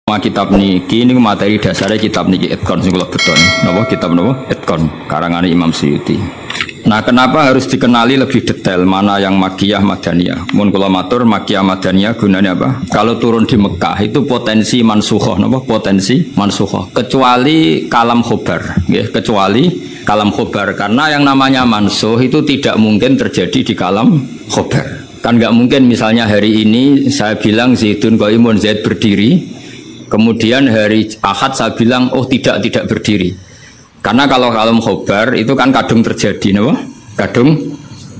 Ma kitab niki niku materi dasare kitab niki Itkon sing kula beton. Napa kitab napa? Itkon karangan Imam Suyuti. Nah, kenapa harus dikenali lebih detail mana yang makiyah madaniyah? Mun kula matur makiyah madaniyah gunanya apa? Kalau turun di Mekah itu potensi mansukhoh napa? Potensi mansukhoh. Kecuali kalam khobar, nggih, kecuali kalam khobar karena yang namanya mansuh itu tidak mungkin terjadi di kalam khobar. Kan nggak mungkin misalnya hari ini saya bilang Zaidun qaimun, Zaid berdiri. Kemudian hari Ahad saya bilang oh tidak berdiri. Karena kalau kalam khobar itu kan kadung terjadi, no? Kadung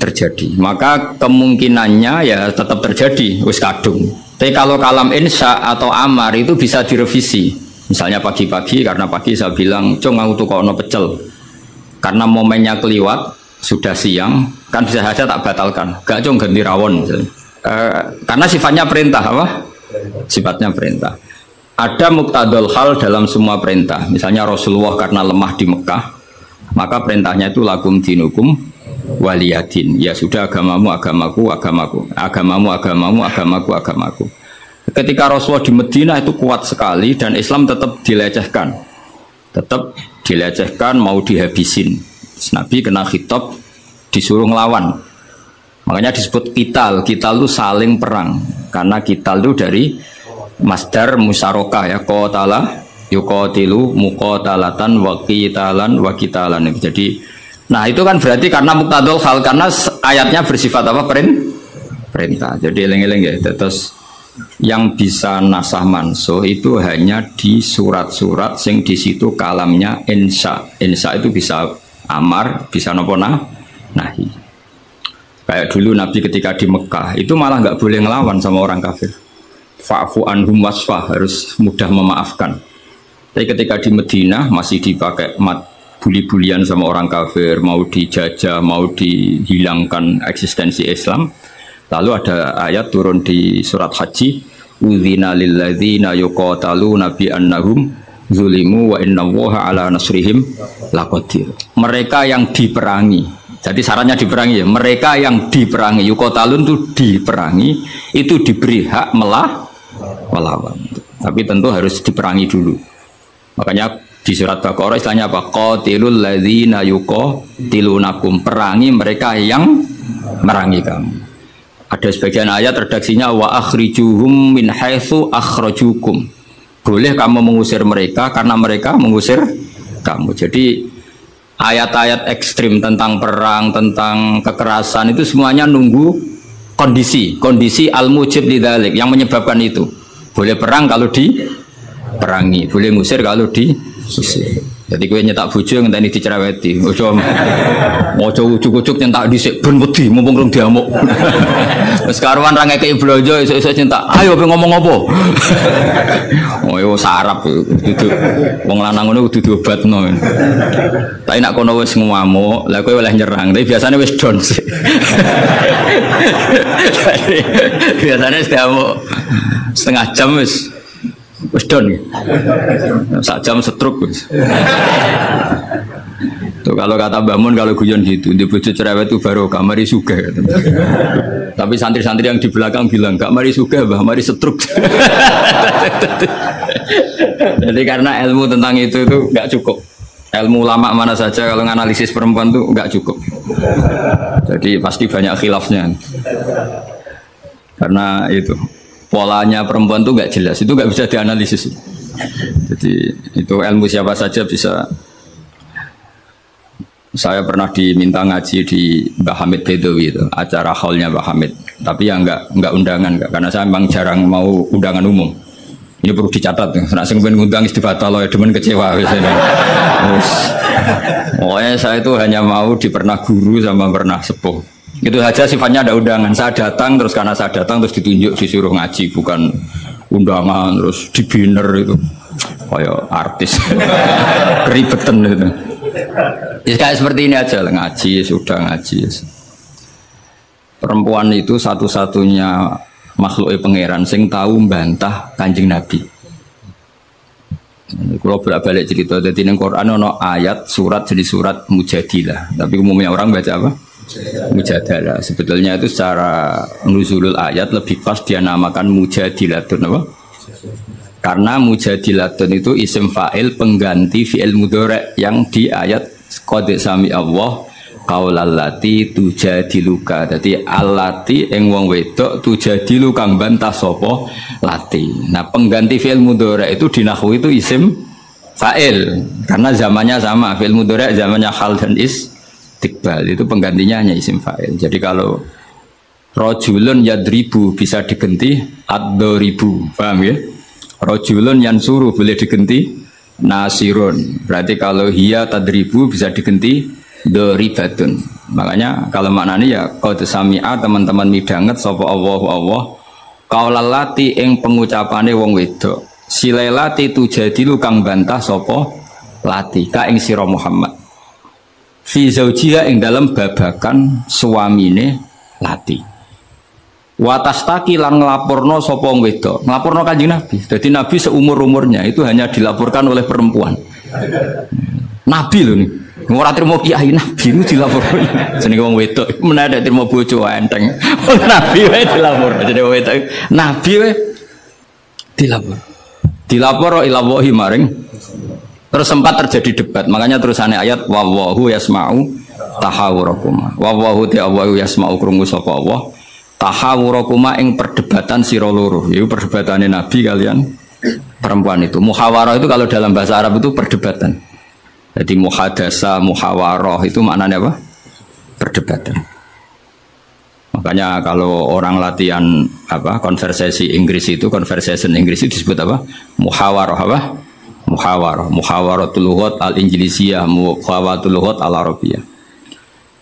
terjadi. Maka kemungkinannya ya tetap terjadi, wis kadung. Tapi kalau kalam insya atau amar itu bisa direvisi. Misalnya pagi-pagi karena pagi saya bilang, "Cung aku tukono pecel." Karena momennya keliwat, sudah siang, kan bisa saja tak batalkan. Gak cung ganti rawon misalnya. Karena sifatnya perintah apa? Sifatnya perintah. Ada muktadul hal dalam semua perintah. Misalnya Rasulullah karena lemah di Mekah, maka perintahnya itu lakum dinukum waliyadin. Ya sudah agamamu agamaku, agamaku. Agamamu agamamu, agamaku agamaku. Ketika Rasulullah di Madinah itu kuat sekali dan Islam tetap dilecehkan. Tetap dilecehkan, mau dihabisin. Nabi kena khitab disuruh ngelawan. Makanya disebut kital. Kital itu saling perang. Karena kital itu dari masdar musyarakah ya, qatala yuqatilu muqatalatan wa qitalan wa qitalan. Jadi nah itu kan berarti karena muqtadul hal, karena ayatnya bersifat apa? Perintah. Jadi eling-eling ya. Terus yang bisa nasah mansuh itu hanya di surat-surat sing di situ kalamnya insya. Insya itu bisa amar, bisa nopo nahi. Kayak dulu Nabi ketika di Mekah itu malah nggak boleh ngelawan sama orang kafir. Fa'fu anhum wasfah, harus mudah memaafkan. Tapi ketika di Madinah masih dipakai buli-bulian sama orang kafir, mau dijajah, mau dihilangkan eksistensi Islam. Lalu ada ayat turun di surat Haji, udzina lilladzina yuqataluna bi annahum zulimu wa innallaha ala nasrihim laqadir. Mereka yang diperangi. Jadi syaratnya diperangi ya. Mereka yang diperangi, yuqatalun itu diperangi, itu diberi hak melawan. Tapi tentu harus diperangi dulu. Makanya di surat Baqarah istilahnya apa? Qatilul ladzina yuqatilunakum, perangi mereka yang merangi kamu. Ada sebagian ayat redaksinya wa akhrijuhum min haitsu akhrajukum. Boleh kamu mengusir mereka karena mereka mengusir kamu. Jadi ayat-ayat ekstrim tentang perang, tentang kekerasan itu semuanya nunggu kondisi al-mujib lidzalik yang menyebabkan itu. Boleh perang kalau diperangi, boleh ngusir kalau diusir. Jadi kowe nyetak bojo ngenteni dicereweti. Ojo ujuk-ujuk nyentak dhisik ben wedi mumpung rung diamuk. Wis karuan ra ngekeki blonjo esuk-esuk nyentak. Ayo pe ngomong apa? Oh yo sarap dudu wong lanang ngono kudu diobatno. Tapi nek kono wis ngamuk, lah kowe oleh nyerang. Tapi biasanya wis down sih. Biasanya wis diamuk setengah jam wis down. Sak jam setruk wis. Tuh kalau kata Mbah Mun kalau guyon gitu, di bojo cerewet itu baru mari sugih. Tapi santri-santri yang di belakang bilang, "Gak mari sugih, Mbah, mari setruk." Jadi karena ilmu tentang itu nggak cukup. Ilmu ulama mana saja kalau menganalisis perempuan tuh nggak cukup. Jadi pasti banyak khilafnya. Karena itu polanya perempuan tuh nggak jelas, itu nggak bisa dianalisis. Jadi itu ilmu siapa saja bisa. Saya pernah diminta ngaji di Mbah Hamid Bedawi itu, acara hallnya Mbah Hamid. Tapi ya nggak undangan, karena saya memang jarang mau undangan umum. Ini perlu dicatat. Nak sing ben ngundang istibatal ya demen kecewa biasanya. Pokoknya saya itu hanya mau pernah guru sama pernah sepuh. Itu saja sifatnya ada undangan. Saya datang terus karena saya datang terus ditunjuk disuruh ngaji, bukan undangan terus di banner itu. Kayak artis. Keribetan itu. Ya kayak seperti ini aja lah, ngaji sudah ngaji. Perempuan itu satu-satunya makhluk pangeran sing tahu membantah Kanjeng Nabi. Kalau bolak-balik cerita, jadi di Quran ada ayat surat jadi surat Mujadilah, tapi umumnya orang baca apa? Mujadalah. Sebetulnya itu secara nuzulul ayat lebih pas dia namakan Mujadilatun apa? Karena mujadilatun itu isim fa'il pengganti fi'il mudhari' yang di ayat qad sami Allah qaulal lati tujadiluka. Dadi allati ing wong wedok tujadilu kang bantah sapa lati. Nah, pengganti fi'il mudhari' itu di nahwu itu isim fa'il karena zamannya sama. Fi'il mudhari' zamannya hal dan istiqbal, itu penggantinya hanya isim fa'il. Jadi kalau rajulun yadribu bisa diganti ad-daribu, paham ya? Rajulun yansuru boleh diganti nasirun. Berarti kalau hiya tadribu bisa diganti daribatun. Makanya kalau maknanya ya qad sami'a, teman-teman midanget sapa Allahu Allah qaulal lati ing pengucapane wong wedok silelati tujadilu kang bantah sapa lati ka ing sira Muhammad fi zaujiha ing dalam babakan suamine lati. Watastaki lan ngelaporno sapa wong wedok, nglaporno Kanjeng Nabi. Jadi Nabi seumur-umurnya itu hanya dilaporkan oleh perempuan. Nabi lho nih. Ora trimo kiai Nabi itu dilaporno. Jenenge wong wedok menawa trimo bojo enteng. Nabi wae dilaporno. Jenenge wong wedok Nabi wae dilapor. Dilapor ila wahi maring. Terus sempat terjadi debat. Makanya terusannya ayat wallahu yasma'u tahawurakum. Wallahu ta'awu yasma'u krungu sapa Allah. Tahawurakuma ing perdebatan sira loro. Itu perdebatannya Nabi kalian perempuan itu. Muhawarah itu kalau dalam bahasa Arab itu perdebatan. Jadi muhadasa, muhawarah itu maknanya apa? Perdebatan. Makanya kalau orang latihan apa konversasi Inggris itu, conversation Inggris itu disebut apa? Muhawarah apa? Muhawarah. Muhawaratul lughat al-Injlisiyah, muhawaratul lughat al-Arabiyah.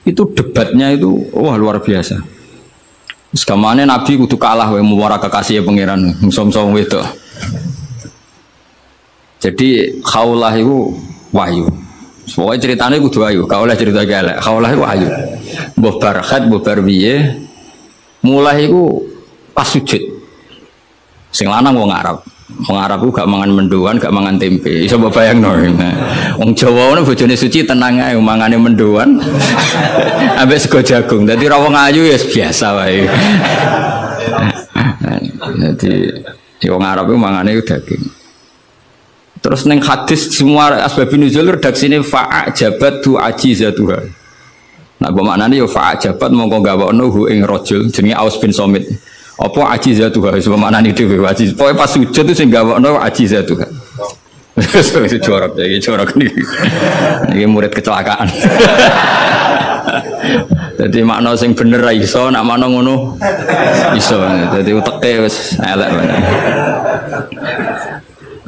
Itu debatnya itu wah luar biasa. Sekamane Nabi kudu kalah wae muwara kekasih pangeran som-som wedok. Jadi khaulah itu wahyu. Pokoke ceritane kudu wahyu, gak oleh cerita elek. Khaulah itu wahyu. Mbah Barkhat, mbah Barbiye mulai iku pas sujud. Sing lanang wong Arab. Wong Arab ku gak mangan mendoan, gak mangan tempe. Iso mbok bayangno. Wong Jawa ngono bojone suci tenang ae mangane mendoan. Ambek sego jagung. Dadi ra wong ayu ya biasa wae. Dadi wong Arab ku mangane daging. Terus ning hadis semua asbabun nuzul redaksine fa'ajabatu ajizatuha. Nah, mbok maknane ya fa'ajabat mongko gawakno hu ing rajul jenenge Aus bin Somit. Apa ajizatuha sebab maknane dhewe ajiz. Pokoke pas sujud itu sing gawakno ajizatuha. Itu jorok iki jorok niki. Niki murid kecelakaan. Jadi makna sing bener ra iso, nak makna ngono iso. Dadi uteke wis elek banget.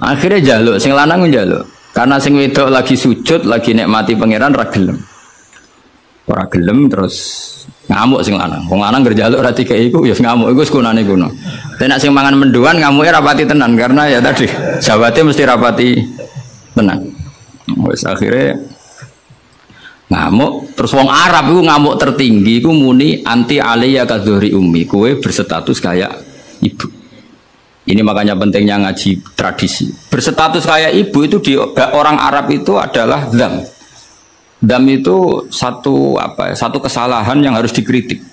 Akhirnya jaluk, sing lanang njaluk. Karena sing wedok lagi sujud, lagi nikmati pangeran ra gelem. Ora gelem terus ngamuk sing lanang. Wong lanang gerjaluk ra dikek iku ya ngamuk iku sekunane kuno. Tapi nek sing mangan menduan ngamuke rapati tenan karena ya tadi jawate mesti rapati tenan. Wis akhirnya ngamuk terus wong Arab iku ngamuk tertinggi iku muni anti alayya kadzuhri ummi, kowe berstatus kayak ibu. Ini makanya pentingnya ngaji tradisi. Berstatus kayak ibu itu di orang Arab itu adalah dzam. Dzam itu satu kesalahan yang harus dikritik.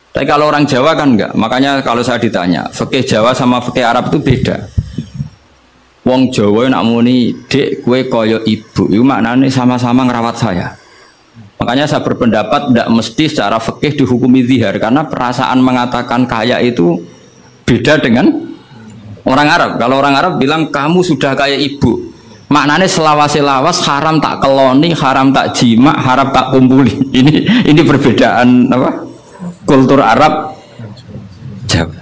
Tapi kalau orang Jawa kan enggak. Makanya kalau saya ditanya, fikih Jawa sama fikih Arab itu beda. Wong Jawa nak muni dek kue koyo ibu, itu maknanya sama-sama ngerawat saya. Makanya saya berpendapat tidak mesti secara fikih dihukumi zihar karena perasaan mengatakan kaya itu beda dengan orang Arab. Kalau orang Arab bilang kamu sudah kayak ibu, maknanya selawas-selawas haram tak keloni, haram tak jima, haram tak kumpuli. Ini perbedaan apa? Kultur Arab Jawa.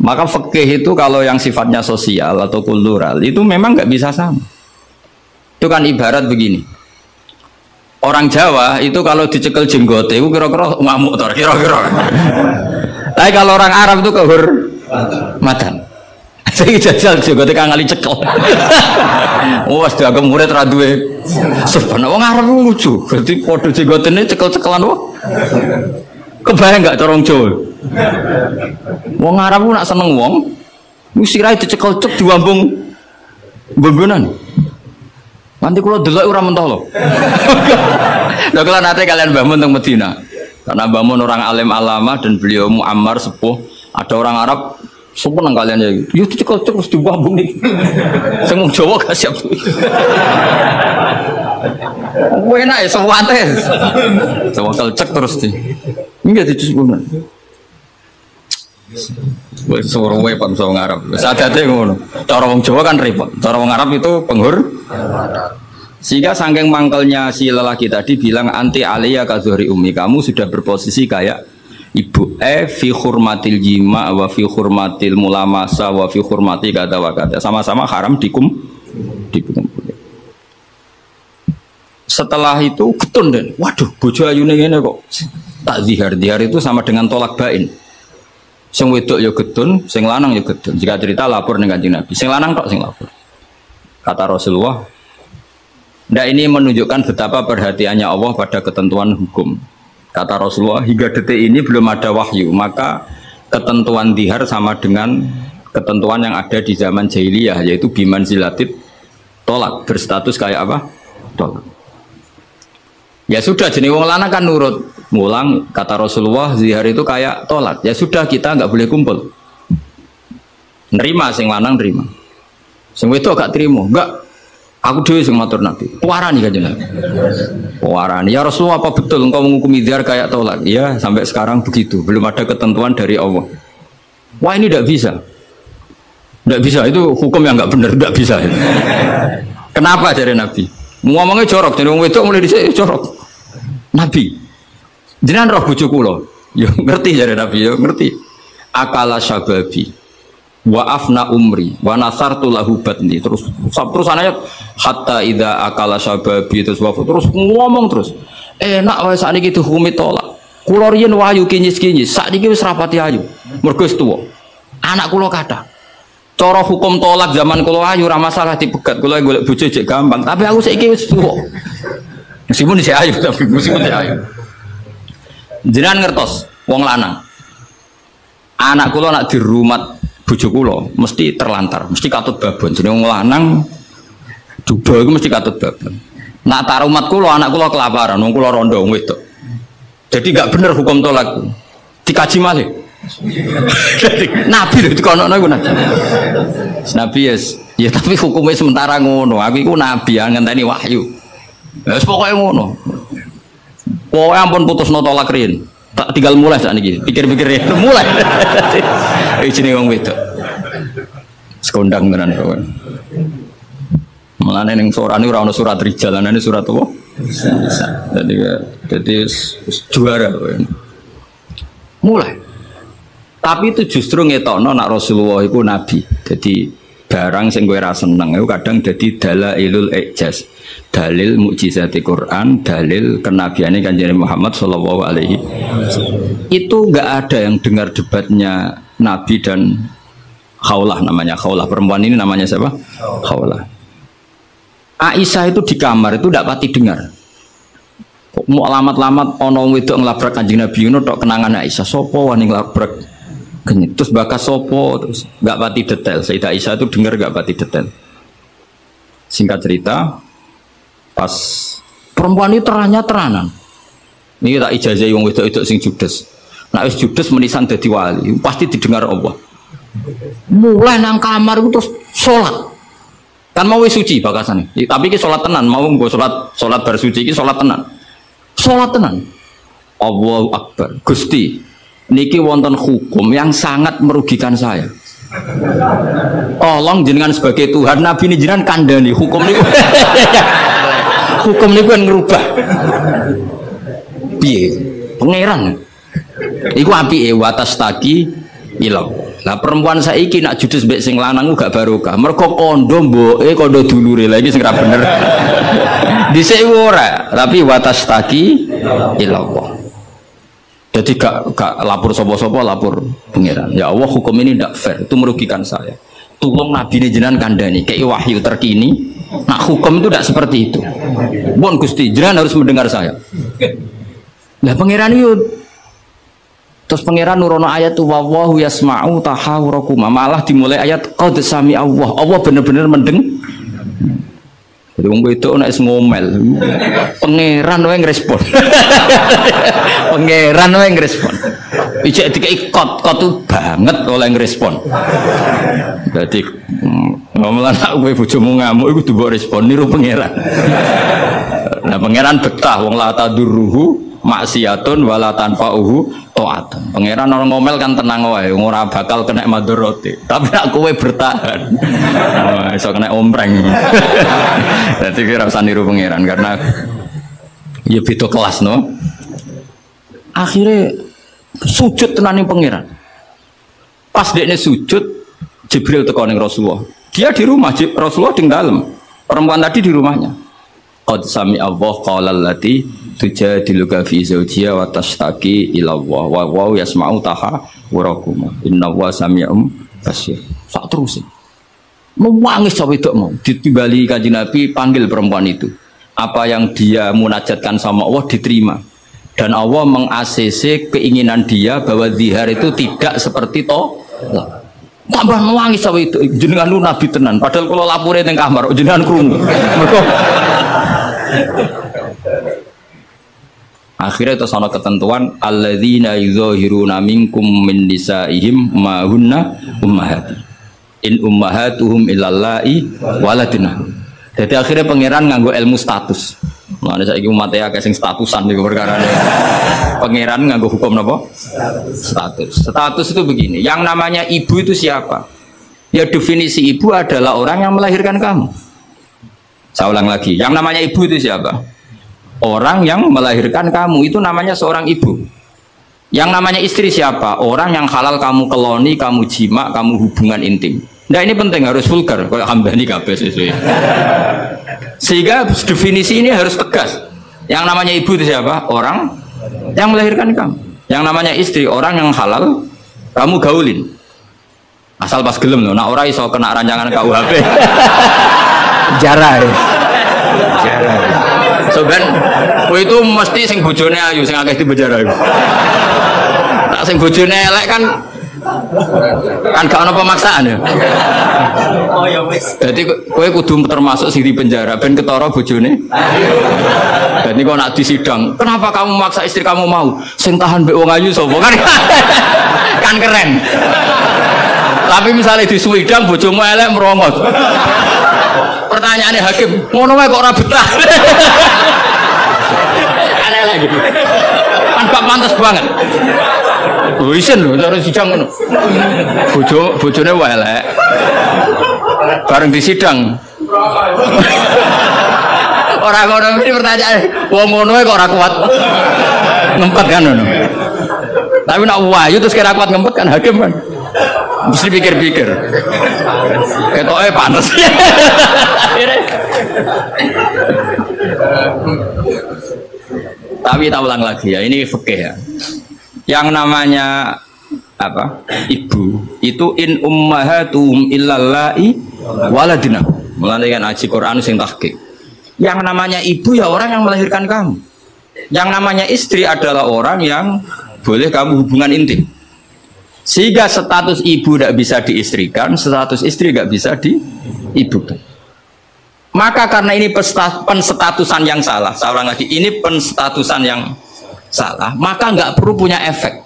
Maka fikih itu kalau yang sifatnya sosial atau kultural itu memang nggak bisa sama. Itu kan ibarat begini. Orang Jawa itu kalau dicekel jenggote itu kira-kira ngamuk tor kira-kira. Tapi kalau orang Arab itu kehormatan. Saya jajal jenggote kang ngali cekel. Wes diagem murid ra duwe. Subhanallah wong Arab lucu. Berarti padha jenggotene cekel-cekelan wae. Kebayang enggak corong Jawa? Wong Arab ku nak seneng wong, wis sirahe dicekel cek diwambung benggonan. Nanti kula delok ora mentah lho. Lha kula nate kalian Mbah Mun teng Medina. Karena Mbah Mun orang alim alama dan beliau muammar sepuh, ada orang Arab Sumpah nang kalian ya. Yo dicekel terus dibuang nih. Sing wong Jawa gak siap. Kowe enak ya sewante. Sewakal cek terus di. Enggak dicusupun. Wis suruwe Pak wong Arab. Sadate ngono. Cara wong Jawa kan repot. Cara wong Arab itu penghur. Sehingga saking mangkelnya si lelaki tadi bilang anti aliyah ka zuhri ummi, kamu sudah berposisi kayak ibu. Fi hurmatil jima wa fi hurmatil mulamasa wa fi hurmati kata wa kata. Sama-sama haram dikumpul. Setelah itu getun dan waduh bojo ayune ngene kok. Tak zihar itu sama dengan tolak bain. Sing wedok ya getun, sing lanang ya getun. Jika cerita lapor ning Kanjeng Nabi. Sing lanang tok sing lapor. Kata Rasulullah, nah ini menunjukkan betapa perhatiannya Allah pada ketentuan hukum. Kata Rasulullah, hingga detik ini belum ada wahyu, maka ketentuan dihar sama dengan ketentuan yang ada di zaman jahiliyah, yaitu biman zilatid tolak, berstatus kayak apa? Tolak. Ya sudah, jenis wong lanang kan nurut. Mulang, kata Rasulullah, zihar itu kayak tolak. Ya sudah, kita nggak boleh kumpul. Nerima, sing lanang nerima. Sing wedok gak terima, enggak. Aku dhewe sing matur Nabi. Puarani Kanjeng Nabi. Puarani. Ya Rasulullah, apa betul engkau menghukumi zihar kayak tolak? Ya, sampai sekarang begitu. Belum ada ketentuan dari Allah. Wah, ini tidak bisa. Tidak bisa, itu hukum yang enggak benar, tidak bisa. Kenapa dari Nabi? Ngomongnya jorok, jadi wong wedok mulai dhisik jorok. Nabi. Jenengan roh bojo kula. Ya ngerti dari Nabi, ya ngerti. Akala syababi wa afna umri wa nasartu lahu batni, terus ayat hatta idza akala syababi, terus ngomong terus enak wae sakniki dihukumi tolak, kula riyen wayu kinyis-kinyis, sakniki wis rapati ayu mergo wis tuwa, anak kula kathah, cara hukum tolak zaman kula ayu ora masalah dipegat, kula golek bojo jek gampang, tapi aku saiki wis tuwa meskipun isih ayu, tapi meskipun isih ayu. Jenengan ngertos wong lanang anak kula nak dirumat bojo kula mesti terlantar, mesti katut babon. Jeneng wong lanang duda iku mesti katut babon. Nak tarumat kula anak kula kelaparan, wong kula rondo wong wedok. Jadi gak bener hukum tolak. Dikaji malih. Nabi lho dikono iku Nabi. Nabi ya tapi hukumnya sementara ngono. Aku iku nabi ngenteni wahyu. Wis pokoke ngono. Pokoke ampun putusno tolak riyen. Tak tinggal mulai saat ini, pikir-pikir ya, mulai. Ini wong wedok. Sekondang tenan kawan. Mulane ning sorane ora ana surat rijal, ana surat apa? Jadi juara kawan. Mulai. Tapi itu justru ngetokno nak Rasulullah iku nabi. Jadi barang sing kowe ra seneng iku kadang dadi dalailul ijaz. Dalil mukjizati Quran, dalil kenabiannya Kanjeng Muhammad sallallahu alaihi wasallam. Itu enggak ada yang dengar debatnya Nabi dan Khawlah, namanya Khawlah. Perempuan ini namanya siapa? Khawlah. Aisyah itu di kamar itu enggak pati dengar. Kok mau alamat-alamat ono wedok nglabrak Kanjeng Nabi ngono tok kenangan Aisyah. Sopo wani nglabrak? Terus bakas sopo terus enggak pati detail. Sayyidah Aisyah itu dengar enggak pati detail. Singkat cerita, pas perempuan itu terang-terangan. Ini tak ijazah wong wedok-wedok sing judes. Nek wis judes menisan dadi wali, pasti didengar Allah. Mulai nang kamar itu terus salat. Kan mau wis suci bakasane. Tapi iki salat tenan, mau nggo salat bar suci iki salat tenan. Salat tenan. Allahu Akbar. Gusti, niki wonten hukum yang sangat merugikan saya. Tolong jenengan sebagai Tuhan, Nabi ini jenengan kandhani hukum niku. Hukum niku kan ngerubah. Piye? Pangeran. Iku apike watas taki ilang. Lah perempuan saiki nak judes mbek sing lanang gak barokah. Mergo kondo mboke kondo dulure. Lah iki sing ra bener. Dhisik ora, tapi watas taki ilang. Jadi gak lapor sopo-sopo, lapor pangeran. Ya Allah, hukum ini tidak fair, itu merugikan saya. Tolong Nabi ini jenengan kandhani, kayak wahyu terkini. Nah hukum itu tidak seperti itu. Bon Gusti, jenengan harus mendengar saya. Lah pangeran itu, terus pangeran nurono ayat tu wallahu yasma'u tahawurakuma. Malah dimulai ayat qad sami Allah. Allah benar-benar mendengar. Jadi wong itu nek ngomel. Pangeran wae ngrespon. Pangeran wae ngrespon. Ijek dikai kot tuh banget oleh ngerespon. Jadi ngomongan aku bojomu ngamuk iku mbok respon niru pangeran. Nah pangeran betah wong la tadurruhu maksiatun wala tanfa'uhu ta'atun. Pangeran orang ngomel kan tenang wae, ora bakal kena madharate. Tapi nek kowe bertahan, iso kena ompreng. Dadi kira usah niru pangeran karena ya beda kelas no. Akhirnya sujud tenani pangeran. Pas dekne sujud, Jibril teko ning Rasulullah. Dia di rumah, Rasulullah di dalam. Perempuan tadi di rumahnya. Qad sami Allah qala allati tujadiluka fi zawjiha wa tashtaki ila Allah wa wa yasma'u tahawurakum inna wa sami'um basir. Sak terus. Nangis sampe wedok mau ditimbali Kanjeng Nabi panggil perempuan itu. Apa yang dia munajatkan sama Allah diterima. Dan Allah meng-ACC keinginan dia bahwa zihar itu tidak seperti tolak. Tambah nangis sampe itu jenengan lu nabi tenan padahal kalau lapore ning kamar jenengan krungu. Mergo akhirnya itu sana ketentuan alladzina yuzahiruna minkum min nisaihim ma hunna ummahati in ummahatuhum illallai waladina. Jadi akhirnya pangeran nganggo ilmu status. Mulane saiki umat ya sing statusan niku perkarane. Pangeran nganggo hukum napa? Status. Status itu begini, yang namanya ibu itu siapa? Ya definisi ibu adalah orang yang melahirkan kamu. Saya ulang lagi, yang namanya ibu itu siapa? Orang yang melahirkan kamu itu namanya seorang ibu. Yang namanya istri siapa? Orang yang halal kamu keloni, kamu jima, kamu hubungan intim. Nah ini penting, harus vulgar, kayak hambani kabeh sesuai. Sehingga definisi ini harus tegas. Yang namanya ibu itu siapa? Orang yang melahirkan kamu. Yang namanya istri, orang yang halal kamu gaulin. Asal pas gelem loh, nah orang iso kena rancangan KUHP. Jarai. Jarai. So ben, itu mesti sing bojone ayu, sing akeh dipenjara iku. Nah sing bojone elek kan gak ono pemaksaan ya. Oh ya wis. Dadi kowe kudu termasuk sing di penjara ben ketara bojone. Dadi kok nak disidang, kenapa kamu maksa istri kamu mau? Sing tahan mbek wong ayu sapa kan? Kan keren. Tapi misalnya disuwidang bojomu elek merongos. Pertanyaannya hakim, ngono wae kok ora betah. Aneh lagi. Kan gak pantas banget. Wisen lho, cara sidang ngono. Bojone wae elek. Bareng disidang. Ora ngono mesti pertanyaan, wong ngono kok ora kuat ngempet kan ngono. Tapi nek wayu terus kira kuat ngempet kan hakim kan. Mesti pikir-pikir. Ketoke panas. Tapi tak ulang lagi ya, ini fikih ya. Yang namanya apa? Ibu itu in ummahatuhum illallai waladina. Mulane kan aji Quran sing tahqiq. Yang namanya ibu ya orang yang melahirkan kamu. Yang namanya istri adalah orang yang boleh kamu hubungan intim. Sehingga status ibu tidak bisa diistrikan, status istri tidak bisa diibukan. Maka karena ini penstatusan yang salah, saya ulang lagi, ini penstatusan yang salah, maka nggak perlu punya efek.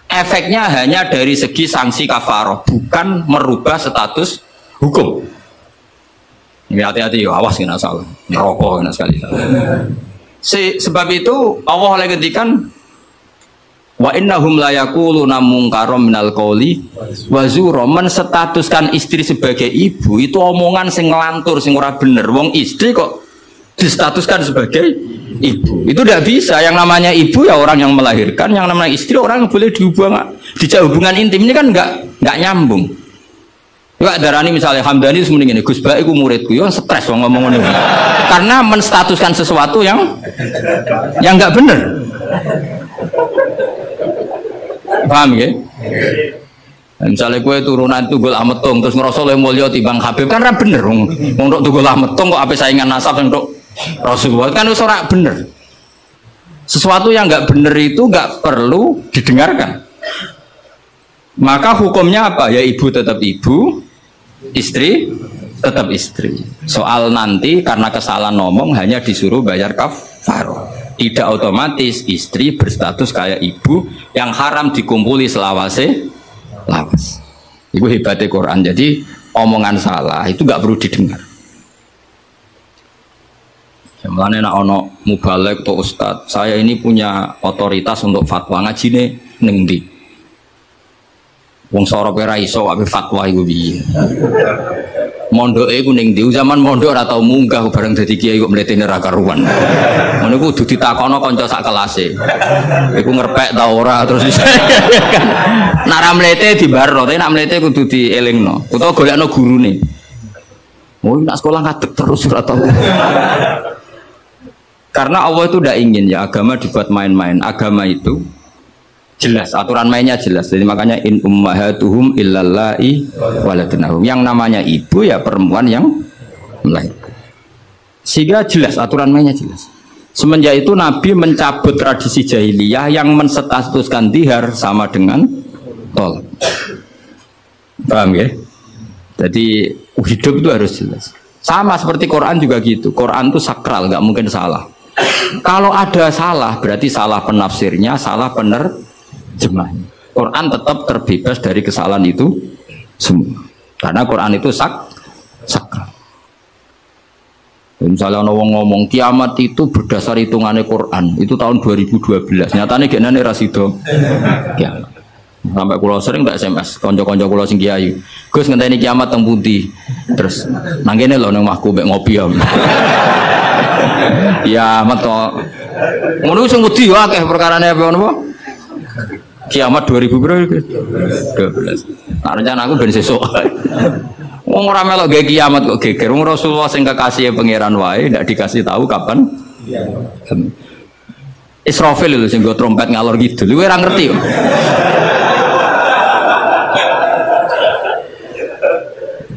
Efeknya hanya dari segi sanksi kafaroh, bukan merubah status hukum. Ini hati-hati, awas kena salah, merokok kena sekali. Sebab itu Allah oleh ngendikan wa innahum la yaquluna munkaram minal qauli wa zura, menstatuskan istri sebagai ibu itu omongan sing ngelantur sing ora bener. Wong istri kok distatuskan sebagai ibu, itu tidak bisa. Yang namanya ibu ya orang yang melahirkan, yang namanya istri orang yang boleh dijak hubungan intim. Ini kan nggak nyambung. Enggak darani misalnya Hamdani semuanya ini Gus Baik ku muridku, yo stres wong ngomong ngene. Karena menstatuskan sesuatu yang nggak bener. Paham ya? Misalnya kue turunan Tunggul Ametung terus ngerasa oleh mulia timbang Habib kan ra bener wong untuk Tunggul Ametung kok apa saingan nasab untuk Rasulullah kan wis ora bener. Sesuatu yang nggak bener itu nggak perlu didengarkan. Maka hukumnya apa? Ya ibu tetap ibu, istri tetap istri. Soal nanti karena kesalahan ngomong hanya disuruh bayar kafarah. Tidak otomatis istri berstatus kayak ibu yang haram dikumpuli selawase lawas. Itu hebatnya Quran. Jadi omongan salah itu nggak perlu didengar. Mulane nek ana mubalek atau ustad, saya ini punya otoritas untuk fatwa ngajine ning ndi. Wong sorop ora iso wae fatwa iku piye. Mondoke iku ning ndi? Zaman mondok ora tau munggah bareng dadi kiai kok mletene ra karuan. Ngono iku kudu ditakono kanca sak kelase. Iku ngerpek ta ora terus kan. Nek ra mlete dibarno, tapi nek mlete kudu dielingno. Utawa golekno gurune. Oh, nak sekolah ngadeg terus ora tau. Karena Allah itu tidak ingin ya agama dibuat main-main. Agama itu jelas, aturan mainnya jelas. Jadi makanya in ummahatuhum illallai waladunahum. Yang namanya ibu ya perempuan yang melahirkan. Sehingga jelas, aturan mainnya jelas. Semenjak itu Nabi mencabut tradisi jahiliyah yang menstatuskan dihar sama dengan tolak. Paham ya? Jadi hidup itu harus jelas. Sama seperti Quran juga gitu. Quran itu sakral, nggak mungkin salah. Kalau ada salah, berarti salah penafsirnya, salah penerjemahnya. Quran tetap terbebas dari kesalahan itu semua. Karena Quran itu sakral. Misalnya orang ngomong kiamat itu berdasar hitungannya Quran, itu tahun 2012. Nyatanya gimana rasido? Ya. Sampai kulo sering tak SMS, konco-konco kulo sing kiai. Gus ngenteni kiamat teng pundi. Terus nang kene lho nang omahku mek ngopi ya. Ya meto. Ngono sing wedi yo akeh perkarane apa ngono apa? Kiamat 2012. Nah, rencana aku ben sesuk. Wong ora melok gawe kiamat kok geger. Wong Rasulullah sing kekasih pangeran wae ndak dikasih tahu kapan. Israfil lho sing go trompet ngalor gitu. Lu ora ngerti kok.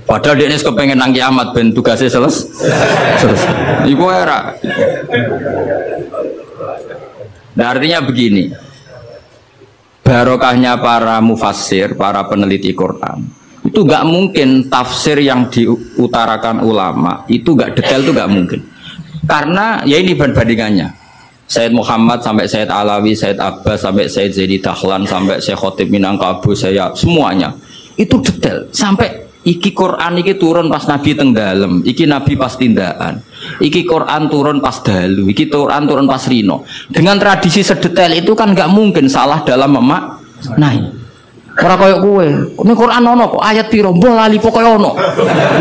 Padahal dia ini kepengen nang kiamat ben tugasnya selesai. Iku era. Nah, artinya begini. Barokahnya para mufassir, para peneliti Quran. Itu nggak mungkin tafsir yang diutarakan ulama itu nggak detail, itu nggak mungkin. Karena ya ini bandingannya. Sayyid Muhammad sampai Sayyid Alawi, Sayyid Abbas sampai Sayyid Zaidi Dahlan sampai Syekh Khotib Minangkabau, saya semuanya itu detail sampai iki Quran iki turun pas Nabi teng dalem, iki Nabi pas tindakan, iki Quran turun pas dalu, iki Quran turun pas rino. Dengan tradisi sedetail itu kan nggak mungkin salah dalam memaknai. Ora koyo kowe, ini Quran ono kok ayat piro mbok lali pokoke ono.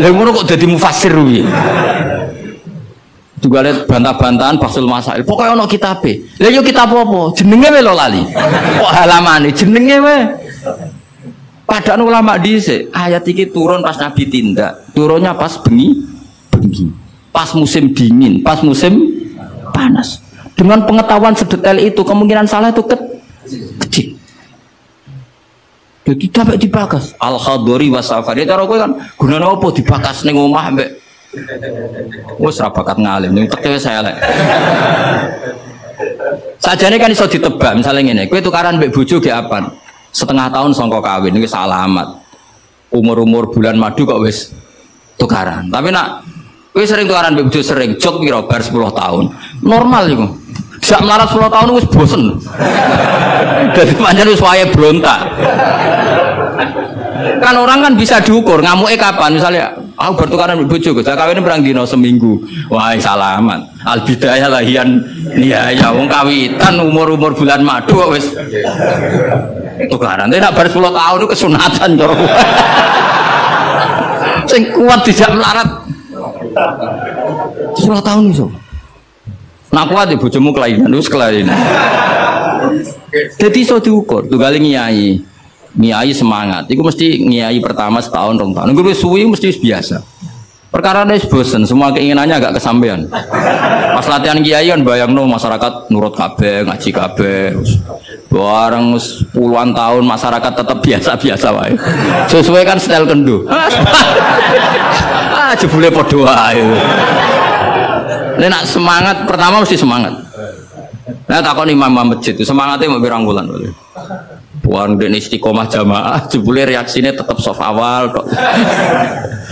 Lha ngono kok dadi mufassir kuwi. Juga lihat bantah-bantahan Basul Masail. Pokoke ono kitabe. Lha yo kitab apa? Jenenge wae lho lali. Kok halamane jenenge wae. Padahal ulama dhisik ayat iki turun pas Nabi tindak, turunnya pas bengi, pas musim dingin, pas musim panas. Dengan pengetahuan sedetail itu kemungkinan salah itu kecil. Jadi sampai dibakas Al-Khadori wasafari. Cara kowe kan gunane apa dibakas ning omah mbek wis ra bakat ngalim ning teke saya lek. Sajane kan iso ditebak misalnya ngene, kowe tukaran mbek bojo ge apaan? Setengah tahun songkok kawin ini alamat umur bulan madu kok wis tukaran. Tapi nak wis sering tukaran begitu sering jok piro bar 10 tahun normal itu. Sak melarat 10 tahun wis bosen. Dadi pancen wis wayahe brontak. Kan orang kan bisa diukur ngamuke kapan misalnya aku bertukaran mbek bojo Gus kawin perang dino seminggu. Wah salamat. Al bidayah lahian ya wong kawitan umur bulan madu kok wis tukaran. Tapi nak bar 10 tahun itu kesunatan cara. Sing kuat tidak melarat. 10 tahun iso. Nak kuat ya bojomu kelainan wis kelainan. Jadi iso diukur, tunggale nyai. Nyai semangat. Iku mesti nyai pertama setahun 2 tahun. Iku wis suwi mesti biasa. Perkara wis bosen, semua keinginannya agak kesampaian. Pas latihan kiai kan bayangno masyarakat nurut kabeh, ngaji kabeh. Bareng puluhan tahun masyarakat tetap biasa-biasa wae. Sesuai kan style kendo. Jebule padha wae. Nek semangat pertama mesti semangat. Nah takon imam masjid itu semangatnya mau pirang bulan. Buang dan istiqomah jamaah, jebule reaksinya tetap soft awal,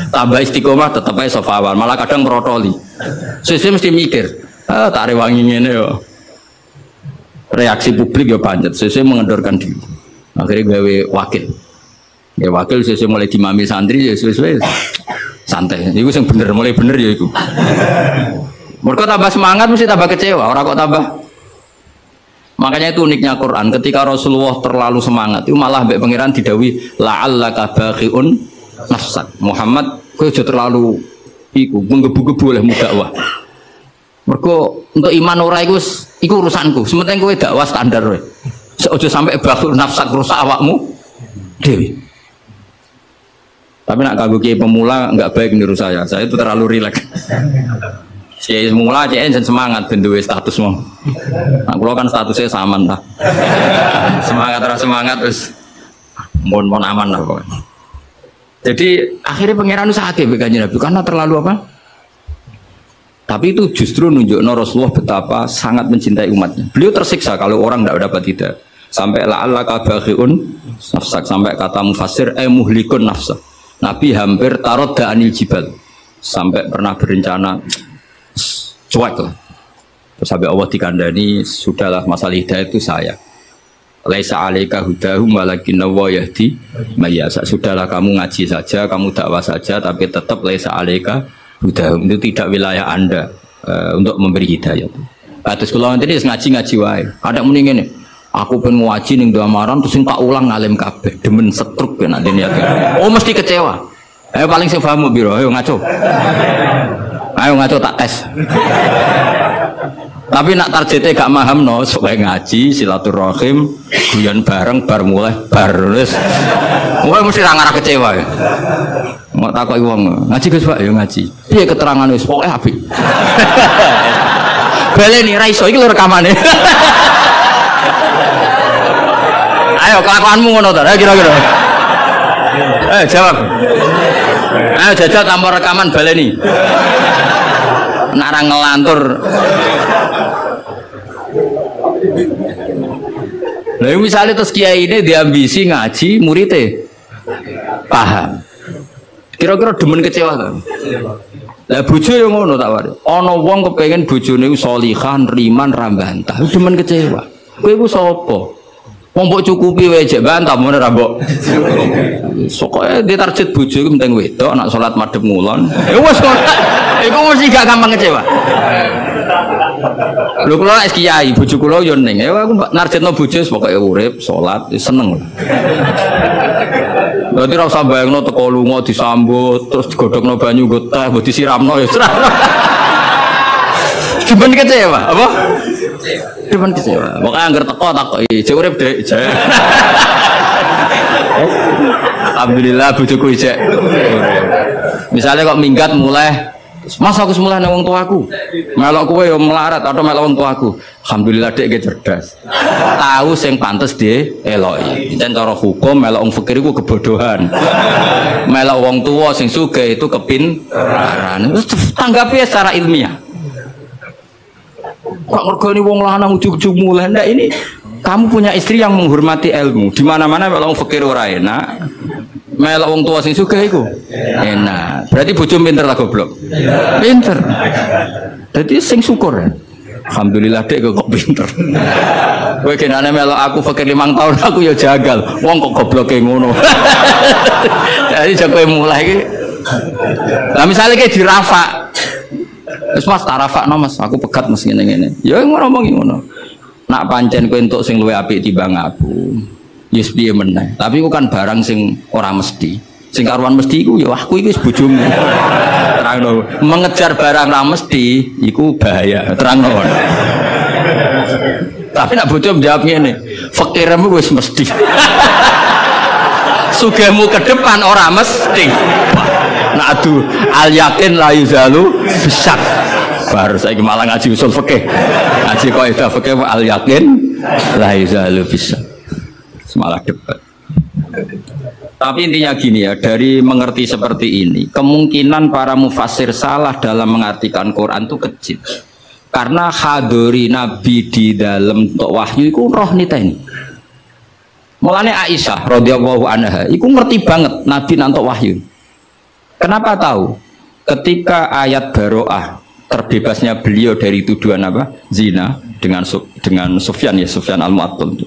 tambah istiqomah tetap aja soft awal, malah kadang merotoli. Sesuai mesti mikir, tak rewangi ini yo. reaksi publik ya pancet, sesuai mengendorkan diri. Akhirnya gawe wakil. Ya wakil sesuai mulai dimami santri ya sesuai santai. Iku yang bener, mulai bener ya itu. Mereka tambah semangat mesti tambah kecewa, orang kok tambah. Makanya itu uniknya Quran. Ketika Rasulullah terlalu semangat, itu malah mbek pangeran didawi la'allaka bakhiun nafsak. Muhammad, kowe aja terlalu iku menggebu-gebu oleh dakwah. Mergo untuk iman ora iku urusanku. Sementing kowe dakwah standar wae. Aja sampai bakhiun nafsak rusak awakmu dewi. Tapi nak kanggo kiai pemula enggak baik niru saya. Saya itu terlalu rileks. Kiai pemula kiai jan semangat ben duwe status mau. Nah, kula kan statusnya saman lah. Semangat terus mon aman lah pokoknya. Jadi akhirnya pangeran sakit begini Nabi karena terlalu apa? Tapi itu justru nunjukno Rasulullah betapa sangat mencintai umatnya. Beliau tersiksa kalau orang tidak dapat hidayah. Sampai la'allaka bakhiun nafsak, sampai kata mufassir muhlikun nafsak. Nabi hampir tarodda anil jibal. Sampai pernah berencana cuek lah. Terus sampai Allah dikandani, sudahlah masalah hidayah itu saya. Laisa 'alaika hudahum walakinna wa yahdi may yasha. Sudahlah kamu ngaji saja, kamu dakwah saja, tapi tetap laisa 'alaika hudahum, itu tidak wilayah Anda untuk memberi hidayah. Terus kalau nanti ngaji wae. Ada muni ngene. Aku pengen ngaji ning Damaran terus tak ulang ngalim kabeh, demen setruk ben nanti niat. Oh mesti kecewa. Ayo paling sing paham biro, ayo ngaco. Ayo ngaco tak tes. Tapi nak targetnya gak paham no, supaya ngaji, silaturahim, guyon bareng, bar mulai, bar wis. Wah mesti ra ngarah kecewa. Mau takoki wong, ngaji Gus Pak, ya ngaji. Piye keterangan wis pokoke apik. Baleni ra iso iki lho rekamane. Ayo kelakuanmu ngono ta, kira-kira. Jawab. Ayo jajal tanpa rekaman baleni. Narang ngelantur. Lalu misalnya terus kiai ini diambisi ngaji muridnya paham. Kira-kira demen kecewa kan? Lah bojo yang ngono tak wari. Ana wong kepengin bojone iku sholihan, riman, ra bantah. Demen kecewa. Kowe iku sapa? Wong mbok cukupi wae jek bantah mun ora mbok. Sokoke ditarget bojo iku penting wedok, nak salat madhep ngulon. Ya wis kok. Iku mesti gak gampang kecewa. Lho kula nek kiai bojo kula yo ning. Ya aku narjetno bojo pokoke urip, salat, seneng. Berarti ora usah bayangno teko lunga disambut, terus digodhogno banyu nggo teh, mbok disiramno ya ora. Cuman kecewa, apa? Cuman kecewa. Pokoke anggar teko takoki, jek urip Dek. Alhamdulillah bojoku isek. Misalnya kok minggat mulai Mas aku semula nang wong tuaku. Melok kowe yo melarat atau melok wong tuaku. Alhamdulillah Dek cerdas. Tahu sing pantes dieloki. Enten cara hukum melok wong fakir iku kebodohan. Melok wong tua sing sugih itu kepintaran. Tanggapi secara ilmiah. Kok ngergoni wong lanang ujug-ujug mulai ndak ini kamu punya istri yang menghormati ilmu. Di mana-mana melok wong fakir ora enak. Melok wong tua sing sugih iku enak. Berarti bojo pinter lah goblok. Pinter. Jadi sing syukur ya. Alhamdulillah Dek kok pinter. Kowe genane melok aku fakir 5 tahun aku ya jagal. Wong kok gobloke ngono. Jadi jago mulai iki. Lah misale ki dirafa. Wis Mas tak rafakno Mas, aku pegat Mas ngene-ngene. Ya ngono ngomongi ngono. Nak pancen kowe entuk sing luwih apik timbang aku. Yes piye meneh. Tapi iku kan barang sing ora mesti. Sing karuan mesti iku ya aku iki wis bojomu. Terangno. Mengejar barang ora mesti iku bahaya. Terangno. Tapi nak bojo jawab ngene, fakirmu wis mesti. Sugihmu ke depan ora mesti. Nak adu al yakin la yuzalu bisak. Baru saiki malah ngaji usul fikih. Ngaji kaidah fikih al yakin la yuzalu bisak. Semalah debat. Tapi intinya gini ya, dari mengerti seperti ini, kemungkinan para mufassir salah dalam mengartikan Quran itu kecil. Karena hadori Nabi di dalam wahyu itu roh niteni. Mulane Aisyah radhiyallahu anha, itu ngerti banget Nabi nantok wahyu. Kenapa tahu? Ketika ayat Baro'ah terbebasnya beliau dari tuduhan apa? Zina dengan Sufyan ya, Sufyan Al-Mu'attal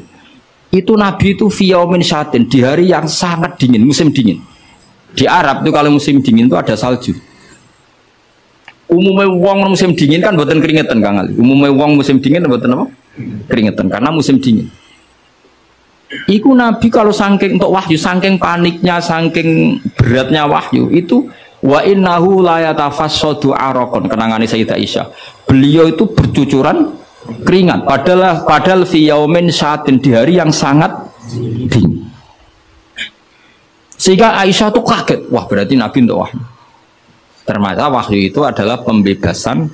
itu Nabi itu fi yaumin syatin, di hari yang sangat dingin, musim dingin. Di Arab itu kalau musim dingin itu ada salju. Umumnya wong musim dingin kan buatan keringetan Kang Ali. Umumnya wong musim dingin buatan apa? Keringetan karena musim dingin. Iku Nabi kalau saking untuk wahyu, saking paniknya, saking beratnya wahyu itu wa innahu la yatafassadu araqon, kenangane Sayyidah Aisyah. Beliau itu bercucuran keringat padahal fi yaumin syatin, di hari yang sangat dingin. Sehingga Aisyah tuh kaget, wah berarti Nabi untuk wahyu. Ternyata wahyu itu adalah pembebasan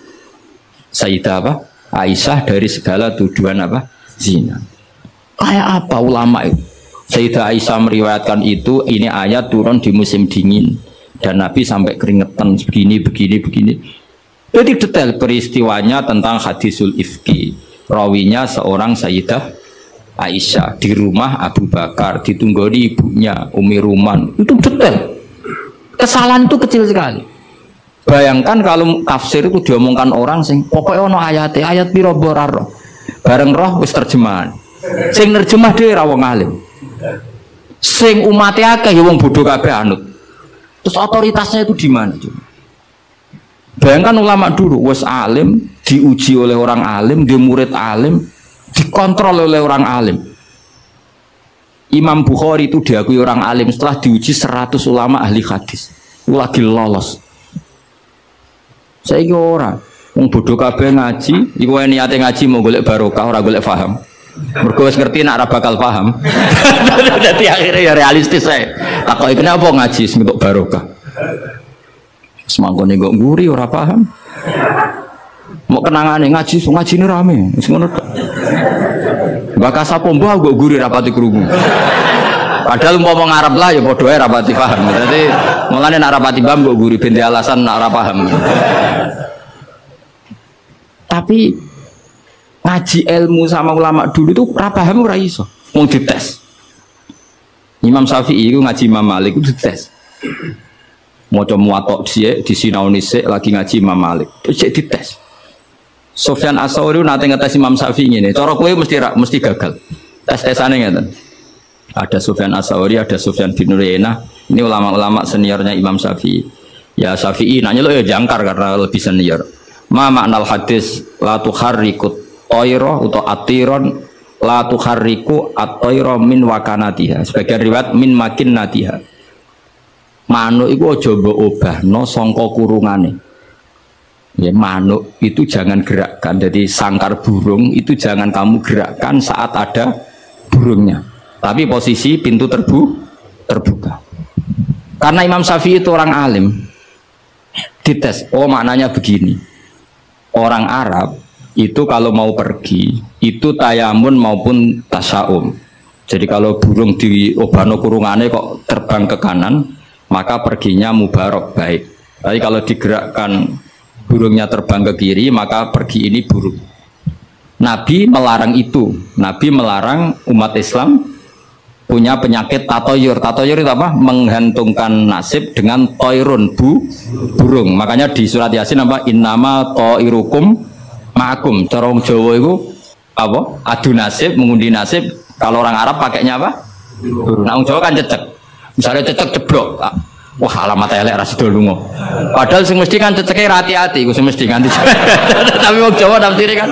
Sayyidah apa? Aisyah dari segala tuduhan apa? Zina. Kayak apa ulama itu? Sayyidah Aisyah meriwayatkan itu, ini ayat turun di musim dingin dan Nabi sampai keringetan begini. Jadi detail peristiwanya tentang hadisul ifki. Rawinya seorang Sayyidah Aisyah di rumah Abu Bakar, ditunggoni ibunya Umi Ruman. Itu detail. Kesalahan itu kecil sekali. Bayangkan kalau tafsir itu diomongkan orang sing pokoknya ono ayat piro boraro. Bareng roh wis terjemahan. Sing nerjemah dhewe ra wong alim. Sing umate akeh ya wong bodoh kabeh anut. Terus otoritasnya itu di mana? Bayangkan ulama dulu wis alim, diuji oleh orang alim, dia murid alim, dikontrol oleh orang alim. Imam Bukhari itu diakui orang alim setelah diuji 100 ulama ahli hadis. Itu lagi lolos. Saya orang bodoh kabeh ngaji, iku niate ngaji mau golek barokah ora golek paham. Mergo wis ngerti nek ora bakal paham. Dadi akhirnya ya realistis saya. Takoki kenapa ngaji untuk barokah. Semangkone kok nguri ora paham. Mau kenangane ngajine rame, wis ngono tok. Bakas apa mbah kok guri rapati krungu. Padahal umpama ngarep lah ya padha ae rapati paham. Dadi mulane nek rapati paham kok guri ben alasan nek ora paham. Tapi ngaji ilmu sama ulama dulu itu ora paham ora iso. Wong dites. Imam Syafi'i itu ngaji Imam Malik itu dites. Maca muwatta dhisik disinaoni sik lagi ngaji Imam Malik. Cek dites. Sufyan Ats-Tsauri nate ngetes Imam Syafi'i ngene. Cara kowe mesti gagal. Tes-tesane ngeten. Ada Sufyan Ats-Tsauri, ada Sufyan bin Uyainah. Ini ulama-ulama seniornya Imam Syafi'i. Ya Syafi'i nanya lo ya jangkar karena lebih senior. Ma maknal hadis la tuharrikut tayra atau atiron la tuharriku at-tayra min wakanatiha. Sebagian riwayat min makinnatiha. Manuk iku aja mbok obahno sangka kurungane. Ya manuk itu jangan gerakkan. Jadi sangkar burung itu jangan kamu gerakkan saat ada burungnya. Tapi posisi pintu terbuka. Karena Imam Syafi'i itu orang alim. Dites, oh maknanya begini. Orang Arab itu kalau mau pergi itu tayamun maupun tasaum. Jadi kalau burung di obano kurungane kok terbang ke kanan, maka perginya mubarok baik. Tapi kalau digerakkan burungnya terbang ke kiri, maka pergi ini buruk. Nabi melarang itu. Nabi melarang umat Islam punya penyakit tatoyur. Tatoyur itu apa? Menggantungkan nasib dengan toirun, burung. Makanya di surat Yasin apa? Innama toirukum ma'akum. Cara wong Jawa itu apa? Adu nasib, mengundi nasib. Kalau orang Arab pakainya apa? Burung. Nah, wong Jawa kan cecek. Misalnya cecek ceblok. Wah, alamat elek ra sida lunga. Padahal sing mesti kan ceceke hati-hati, ku sing mesti nganti. Tapi wong Jawa nafsire kan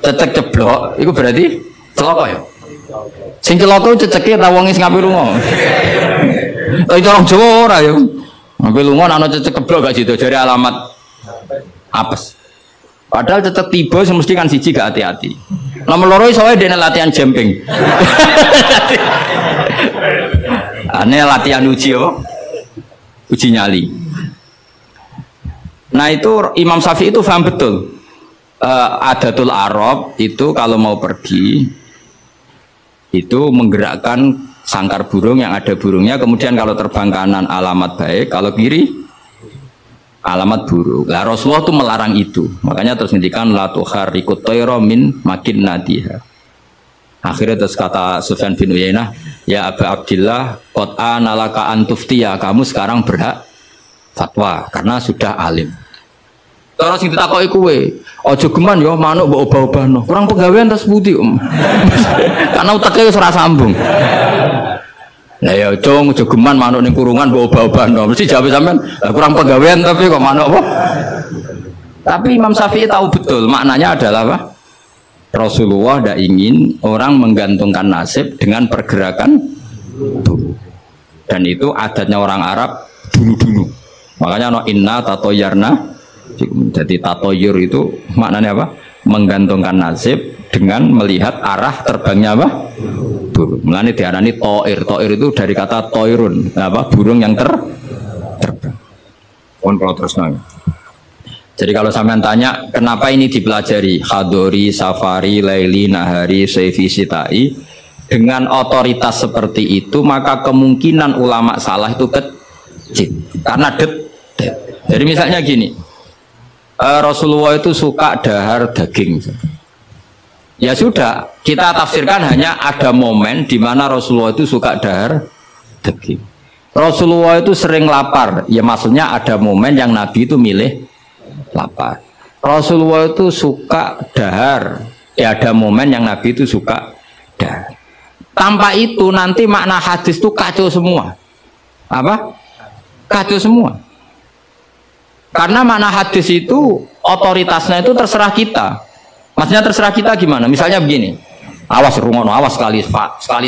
cecek ceblok, iku berarti celaka ya. Sing celaka ceceke ta wong sing ngapi lunga. Tapi orang Jawa ora ya. Ngapi lunga ana cecek ceblok gak sido jare alamat apes. Padahal cecek tiba sing mesti kan siji gak hati-hati. Nomor loro iso wae dene latihan jumping. Aneh latihan uji apa? Uji nyali. Nah itu Imam Syafi'i itu paham betul. Adatul Arab itu kalau mau pergi itu menggerakkan sangkar burung yang ada burungnya. Kemudian kalau terbang kanan alamat baik, kalau kiri alamat buruk. Lah Rasulullah itu melarang itu. Makanya terus ngendikan la tuharrikut tayra min makinnatiha. Akhirnya terus kata Sufyan bin Uyainah, ya Aba Abdillah, qad analaka antuftiya, kamu sekarang berhak fatwa karena sudah alim. Cara sing ditakoki kowe, aja geman ya manuk mbok obah-obahno. Kurang pegawean tas putih. Karena uteke wis ora sambung. Lah ya cung aja geman manuk ning kurungan mbok obah-obahno. Mesti jawab sampean, kurang pegawean tapi kok manuk apa? Tapi Imam Syafi'i tahu betul maknanya adalah apa? Rasulullah tidak ingin orang menggantungkan nasib dengan pergerakan tubuh. Dan itu adatnya orang Arab dulu-dulu. Makanya no inna tatoyarna. Jadi tatoyur itu maknanya apa? Menggantungkan nasib dengan melihat arah terbangnya apa? Burung. Mulanya diarani toir. Toir itu dari kata toirun, apa? Burung yang terbang. Kalau terus nang. Jadi kalau sampean tanya kenapa ini dipelajari Khadori, Safari, Laili, Nahari, Saifi, Sitai dengan otoritas seperti itu maka kemungkinan ulama salah itu kecil karena detail. Jadi misalnya gini, Rasulullah itu suka dahar daging. Ya sudah, kita tafsirkan hanya ada momen di mana Rasulullah itu suka dahar daging. Rasulullah itu sering lapar, ya maksudnya ada momen yang Nabi itu milih lapar. Rasulullah itu suka dahar, ya ada momen yang Nabi itu suka dahar. Tanpa itu nanti makna hadis itu kacau semua. Apa? Kacau semua. Karena makna hadis itu otoritasnya itu terserah kita. Maksudnya terserah kita gimana? Misalnya begini, awas rungono, awas sekali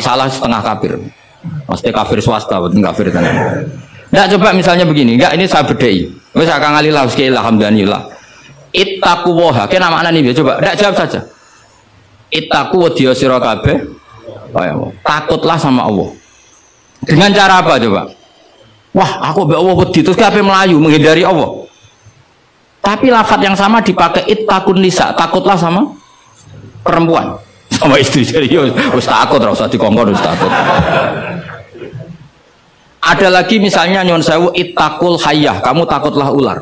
salah setengah kafir. Maksudnya kafir swasta, bukan kafir tanah. Nggak, coba misalnya begini, enggak ini saya bedai. Wis akang alillah alhamdulillah. Ittaqu waha, kena makna nih coba. Enggak jawab saja. Ittaqu wadiya sira kabeh. Takutlah sama Allah. Dengan cara apa coba? Wah, aku mbek Allah wedi terus kabeh melayu menghindari Allah. Tapi lafadz yang sama dipakai ittaqun nisa, takutlah sama perempuan. Sama istri serius, wis takut ora usah dikongkon wis takut. Ada lagi misalnya nyon sewu ittaqul hayyah, kamu takutlah ular.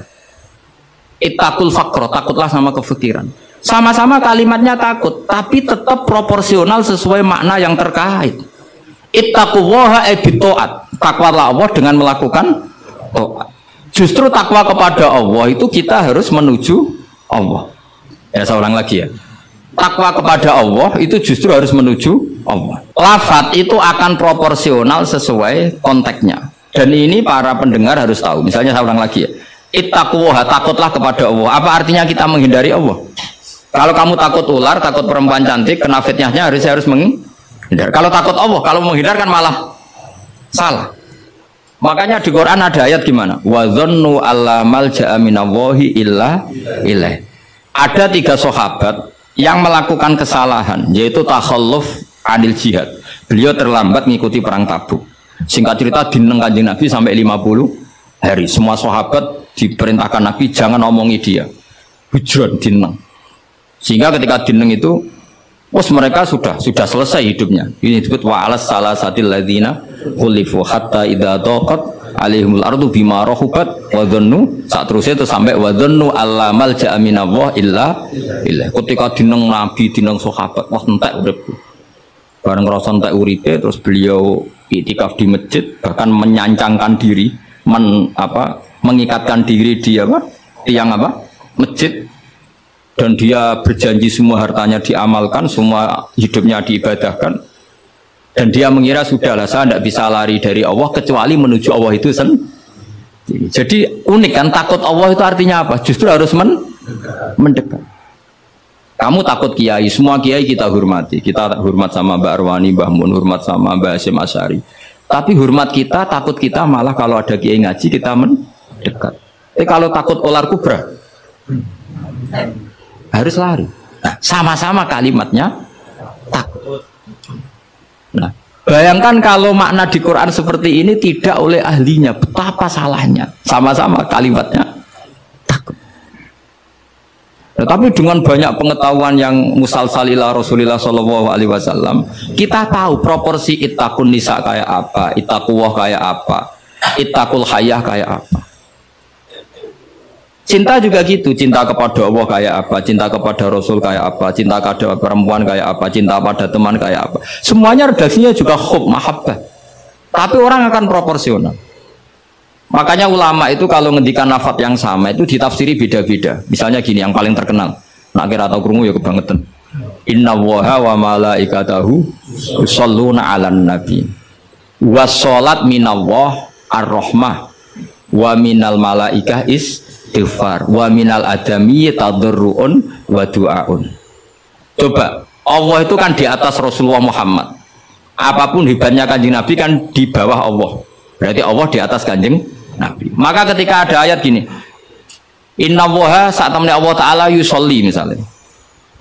Ittaqul faqra, takutlah sama kefikiran. Sama-sama kalimatnya takut, tapi tetap proporsional sesuai makna yang terkait. Ittaqullaha bitaat, takwalah Allah dengan melakukan taat. Justru takwa kepada Allah itu kita harus menuju Allah. Ya saya ulang lagi ya. Takwa kepada Allah itu justru harus menuju Allah. Lafadz itu akan proporsional sesuai konteksnya. Dan ini para pendengar harus tahu. Misalnya saya ulang lagi ya. Ittaqullaha, takutlah kepada Allah. Apa artinya kita menghindari Allah? Kalau kamu takut ular, takut perempuan cantik, kena fitnahnya harus menghindar. Kalau takut Allah, kalau menghindar kan malah salah. Makanya di Quran ada ayat gimana? Wa dzannu alla malja'a minallahi illa ilaih. Ada 3 sahabat yang melakukan kesalahan, yaitu takhalluf anil jihad. Beliau terlambat mengikuti perang Tabuk. Singkat cerita dineng Kanjeng Nabi sampai 50 hari. Semua sahabat diperintahkan Nabi jangan omongi dia. Hujron dineng. Sehingga ketika dineng itu mereka sudah selesai hidupnya. Ini disebut wa alas salasatil ladzina khulifu hatta idza daqat alaihimul ardu bima rahubat wa dhannu, saat terusnya itu sampai wa dhannu alla malja'a minallah illa illah. Ketika dineng Nabi, dineng sahabat, wah entek uripku. Bareng ngrasa entek uripe terus beliau iktikaf di masjid, bahkan menyancangkan diri, mengikatkan diri di tiang masjid. Dan dia berjanji semua hartanya diamalkan, semua hidupnya diibadahkan. Dan dia mengira sudahlah saya tidak bisa lari dari Allah kecuali menuju Allah itu sendiri. Jadi unik kan, takut Allah itu artinya apa? Justru harus mendekat. Kamu takut kiai, semua kiai kita hormati. Kita hormat sama Mbak Arwani, Mbah Mun, hormat sama Mbah Hasyim Asy'ari. Tapi hormat kita, takut kita malah kalau ada kiai ngaji kita mendekat. Tapi kalau takut ular kubra harus lari. Nah, sama-sama kalimatnya takut. Nah, bayangkan kalau makna di Quran seperti ini tidak oleh ahlinya, betapa salahnya. Sama-sama kalimatnya takut. Nah, tapi dengan banyak pengetahuan yang musalsalila Rasulullah SAW, kita tahu proporsi ittaqun nisa kayak apa, ittaqullah kayak apa, ittaqul hayyah kayak apa. Cinta juga gitu, cinta kepada Allah kayak apa, cinta kepada Rasul kayak apa, cinta kepada perempuan kayak apa, cinta pada teman kayak apa. Semuanya redaksinya juga hub, mahabbah. Tapi orang akan proporsional. Makanya ulama itu kalau ngendikan lafadz yang sama itu ditafsiri beda-beda. Misalnya gini yang paling terkenal. Nak kira atau krungu ya kebangetan. Inna Allaha wa malaikatahu yusholluna 'alan nabi. Wassalat minallah ar-rahmah wa minal malaikah istighfar wa minal adami tadarruun wa du'aun. Coba, Allah itu kan di atas Rasulullah Muhammad. Apapun hebatnya Kanjeng Nabi kan di bawah Allah. Berarti Allah di atas Kanjeng Nabi. Maka ketika ada ayat gini, Inna Allaha saat temen Allah Ta'ala yusolli misalnya,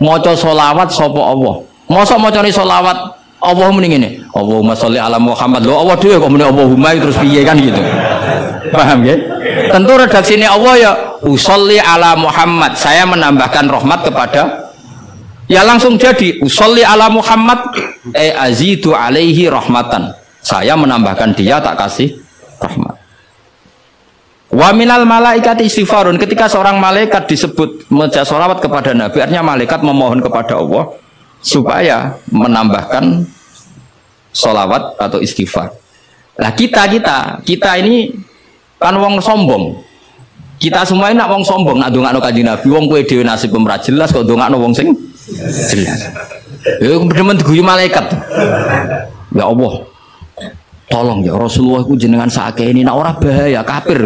maca sholawat sapa Allah. Masa macane sholawat Allah mending ini, Allahumma sholli ala Muhammad. Loh Allah dhewe kok muni Allahumma terus piye kan gitu. Paham ya? Tentu redaksinya Allah ya usolli ala Muhammad. Saya menambahkan rahmat kepada, ya langsung jadi usolli ala Muhammad azidu alaihi rahmatan. Saya menambahkan dia tak kasih rahmat. Wa minal malaikati istighfarun. Ketika seorang malaikat disebut membaca sholawat kepada Nabi, artinya malaikat memohon kepada Allah supaya menambahkan sholawat atau istighfar. Nah kita ini kan wong sombong. Kita semua ini nak wong sombong, nak dongakno Kanjeng Nabi, wong kowe dhewe nasib ora jelas kok dongakno wong sing jelas. Ya demen guyu malaikat. Ya Allah, tolong ya Rasulullah itu jenengan sakit ini nak ora bahaya kafir.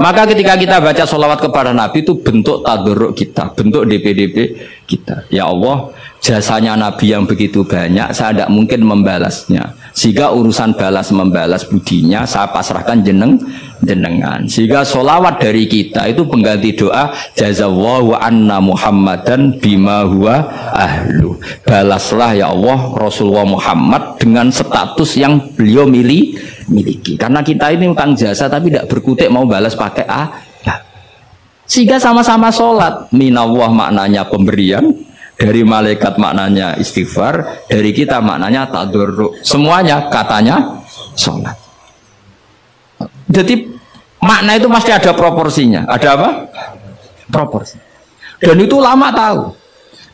Maka ketika kita baca sholawat kepada Nabi itu bentuk tadarruk kita, bentuk DPDP kita. Ya Allah, jasanya Nabi yang begitu banyak, saya tidak mungkin membalasnya. Sehingga urusan balas membalas budinya saya pasrahkan jenengan. Sehingga sholawat dari kita itu pengganti doa jazallahu anna Muhammadan bima huwa ahlu. Balaslah ya Allah Rasulullah Muhammad dengan status yang beliau miliki. Karena kita ini utang jasa tapi tidak berkutik mau balas pakai ya. Sehingga sama-sama sholat. Minallah maknanya pemberian, dari malaikat maknanya istighfar, dari kita maknanya tadarruk. Semuanya katanya sholat. Jadi makna itu pasti ada proporsinya. Ada apa? Proporsi. Dan itu lama tahu.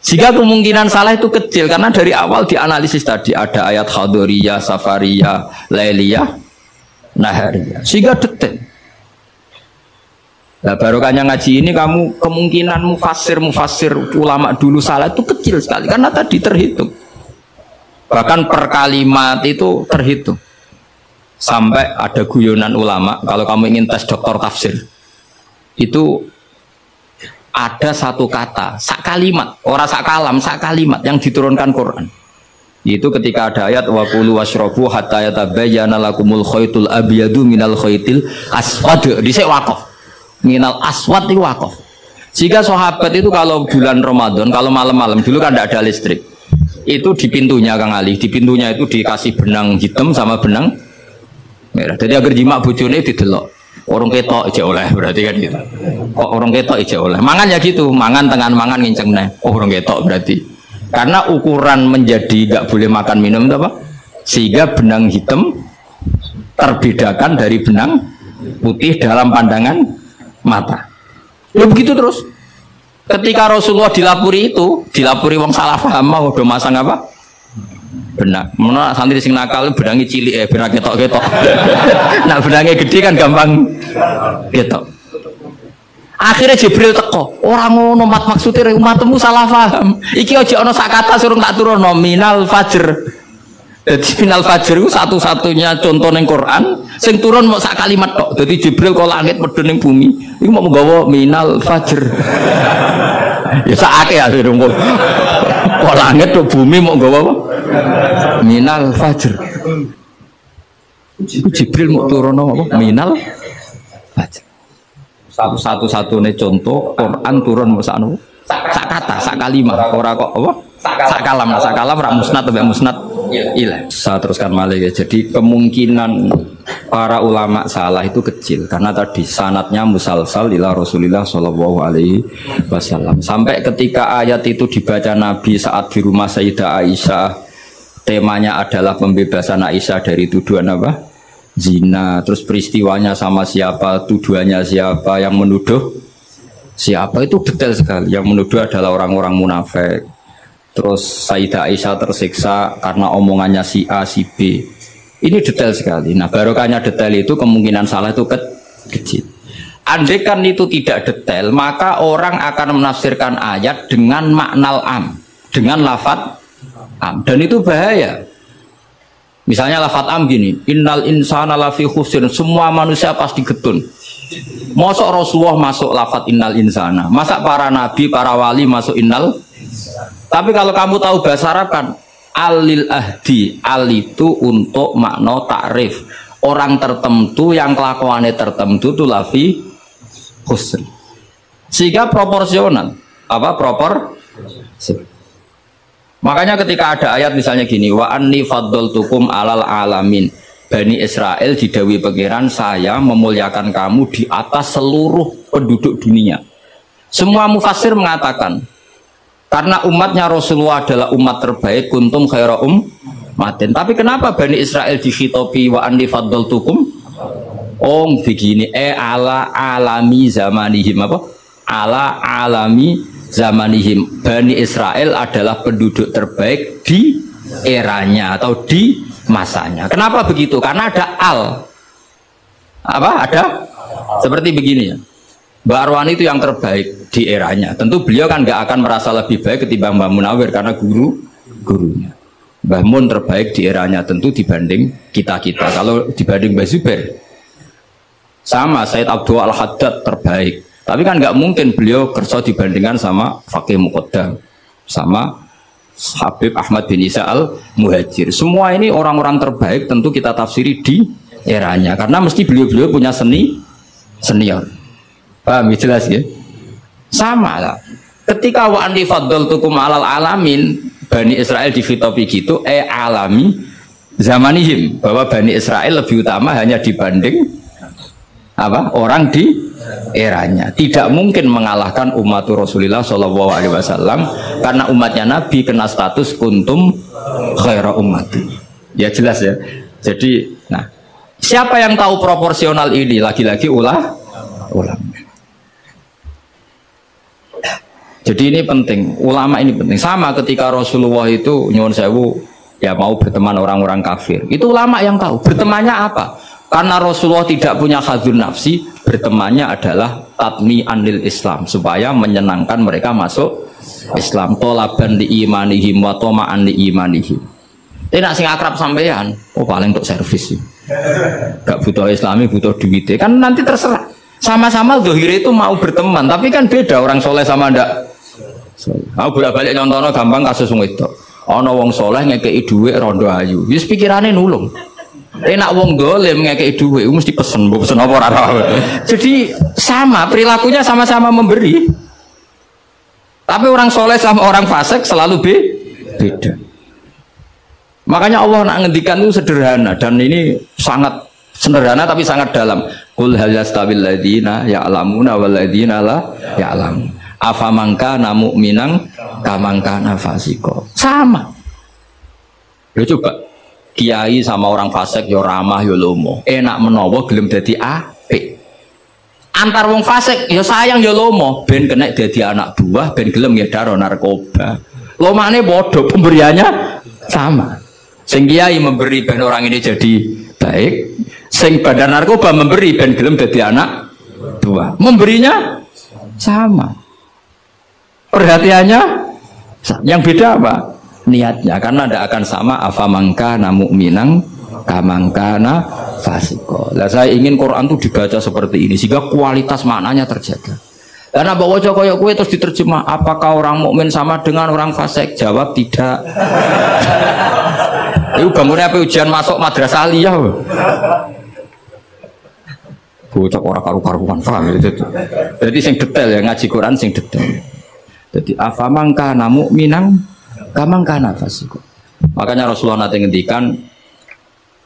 Jika kemungkinan salah itu kecil karena dari awal dianalisis tadi ada ayat khadoriyah, safariyah, lailiyah, nahariyah. Sehingga detail. Nah, barokahnya ngaji ini kamu kemungkinan mufassir ulama dulu salah itu kecil sekali karena tadi terhitung. Bahkan per kalimat itu terhitung. Sampai ada guyonan ulama, kalau kamu ingin tes doktor tafsir, itu ada satu kata, sak kalimat, orang sak kalam, sak kalimat yang diturunkan Quran. Itu ketika ada ayat wa qulu washrabu hatta yatabayyana lakumul khaytul abyadu minal khaytil aswad. Dhisik waqaf. Minal aswad itu waqaf. Jika sahabat itu kalau bulan Ramadan, kalau malam-malam dulu kan tidak ada listrik. Itu di pintunya Kang Ali, di pintunya itu dikasih benang hitam sama benang merah. Jadi agar jima bojone didelok. Orang ketok ijek oleh berarti kan gitu. Kok orang ketok ijek oleh. Mangan ya gitu, mangan tengan mangan nginceng neh. Oh orang ketok berarti. Karena ukuran menjadi nggak boleh makan minum itu apa? Sehingga benang hitam terbedakan dari benang putih dalam pandangan mata. Ya begitu terus. Ketika Rasulullah dilapuri itu, dilapuri wong salah paham mau udah masang apa? Benak. Mana santri sing nakal benangnya cilik benak ketok-ketok. Nah benangnya gede kan gampang ketok. Akhirnya Jibril teko. Orang ngono maksudnya umatmu salah paham. Iki aja ana sak kata suruh tak turun nominal fajr. Jadi final fajr itu satu-satunya contoh ning Quran sing turun mau sak kalimat tok. Jadi Jibril kok langit medun ning bumi. Iku mau nggawa minal fajr. Ya sakake ya rungkul. Kok langit tok bumi mau nggawa apa? Minal fajr. Jibril mau turun apa? Minal fajr. Satu-satunya contoh Quran turun mesakno sak kata, sak kalimat, ora kok apa? Sak kalam ra musnad sampai musnad ilah. Saya teruskan malih ya. Jadi kemungkinan para ulama salah itu kecil karena tadi sanadnya musalsal ila Rasulillah sallallahu alaihi wasallam. Sampai ketika ayat itu dibaca Nabi saat di rumah Sayyidah Aisyah, temanya adalah pembebasan Aisyah dari tuduhan apa? Zina. Terus peristiwanya sama siapa, tuduhannya siapa, yang menuduh siapa, itu detail sekali. Yang menuduh adalah orang-orang munafik. Terus Sayyidah Aisyah tersiksa karena omongannya si A, si B. Ini detail sekali. Nah, barokahnya detail itu kemungkinan salah itu kecil. Andai kan itu tidak detail, maka orang akan menafsirkan ayat dengan makna am, dengan lafadz am, dan itu bahaya. Misalnya lafadz am gini, innal insana lafi khusr, semua manusia pasti getun. Mosok Rasulullah masuk lafadz innal insana, masa para nabi, para wali masuk innal. Tapi kalau kamu tahu bahasa Arab kan, alil ahdi, al itu untuk makna takrif. Orang tertentu yang kelakuannya tertentu itu lafi khusr. Sehingga proporsional. Apa Makanya ketika ada ayat misalnya gini, wa anni faddaltukum alal alamin. Bani Israel didawi pangeran, saya memuliakan kamu di atas seluruh penduduk dunia. Semua mufassir mengatakan karena umatnya Rasulullah adalah umat terbaik, kuntum khaira ummatin. Tapi kenapa Bani Israel dikhitobi wa anni faddaltukum? Oh begini, ala alami zamanihim apa? Ala alami zamanihim. Bani Israel adalah penduduk terbaik di eranya atau di masanya. Kenapa begitu? Karena ada al. Apa? Ada? Seperti begini ya. Mbak Arwani itu yang terbaik di eranya. Tentu beliau kan nggak akan merasa lebih baik ketimbang Mbak Munawir karena gurunya. Mbah Mun terbaik di eranya tentu dibanding kita-kita. Kalau dibanding Mbah Zubair sama Said Abdul Al-Haddad terbaik. Tapi kan nggak mungkin beliau kerja dibandingkan sama Faqih Muqaddam, sama Habib Ahmad bin Isa Al-Muhajir. Semua ini orang-orang terbaik tentu kita tafsiri di eranya. Karena mesti beliau-beliau punya senior. Paham ya, jelas ya? Sama lah. Ketika wa anni faddaltukum alal alamin, Bani Israel difitopi gitu, alami zamanihim, bahwa Bani Israel lebih utama hanya dibanding apa orang di eranya. Tidak mungkin mengalahkan umat Rasulullah Shallallahu Alaihi Wasallam karena umatnya Nabi kena status kuntum khaira ummati. Ya jelas ya. Jadi, nah siapa yang tahu proporsional ini? Lagi-lagi ulama. Jadi ini penting, ulama ini penting. Sama ketika Rasulullah itu nyuwun sewu ya mau berteman orang-orang kafir. Itu ulama yang tahu. Bertemannya apa? Karena Rasulullah tidak punya hadzun nafsi, bertemannya adalah tatmi anil Islam supaya menyenangkan mereka masuk Islam. Tolaban li imanihim wa toma'an li imanihim. Tidak sing akrab sampean, oh paling untuk servis sih. Gak butuh Islami, butuh duit. Kan nanti terserah. Sama-sama zahir itu mau berteman, tapi kan beda orang soleh sama ndak. Aku bolak-balik nyontono gampang kasus wong itu. Ana wong soleh ngekeki dhuwit rondo ayu. Wis pikirane nulung. Enak wong dolim ngekeki dhuwit mesti pesen apa ora tahu. Jadi sama perilakunya sama-sama memberi. Tapi orang soleh sama orang fasik selalu beda. Makanya Allah nak ngendikan itu sederhana dan ini sangat sederhana tapi sangat dalam. Qul hal yastawil ladzina ya'lamuna wal ladzina la ya'lamun. Afaman kana mu'minan kaman kana fasiqo. Sama. Lho coba kiai sama orang fasik yo ramah yo lomo. Enak menawa gelem dadi apik. Antar wong fasik yo sayang yo lomo, ben kena dadi anak buah, ben gelem ngedaro narkoba. Lomane bodoh, pemberiannya sama. Sing kiai memberi ben orang ini jadi baik, sing bandar narkoba memberi ben gelem dadi anak buah. Memberinya sama. Perhatiannya yang beda apa? Niatnya, karena tidak akan sama. Afamangka mu'minan kamangkana fasiko. Lah saya ingin Quran itu dibaca seperti ini sehingga kualitas maknanya terjaga. Karena bawa koyok kue terus diterjemah, apakah orang mukmin sama dengan orang fasik? Jawab tidak. Itu bangunnya apa ujian masuk madrasah aliyah. Bocah orang karu-karuan paham itu. Jadi sing detail ya ngaji Quran sing detail. Jadi afamangka mu'minan kamangkana fasiko. Makanya Rasulullah nanti ngendikan,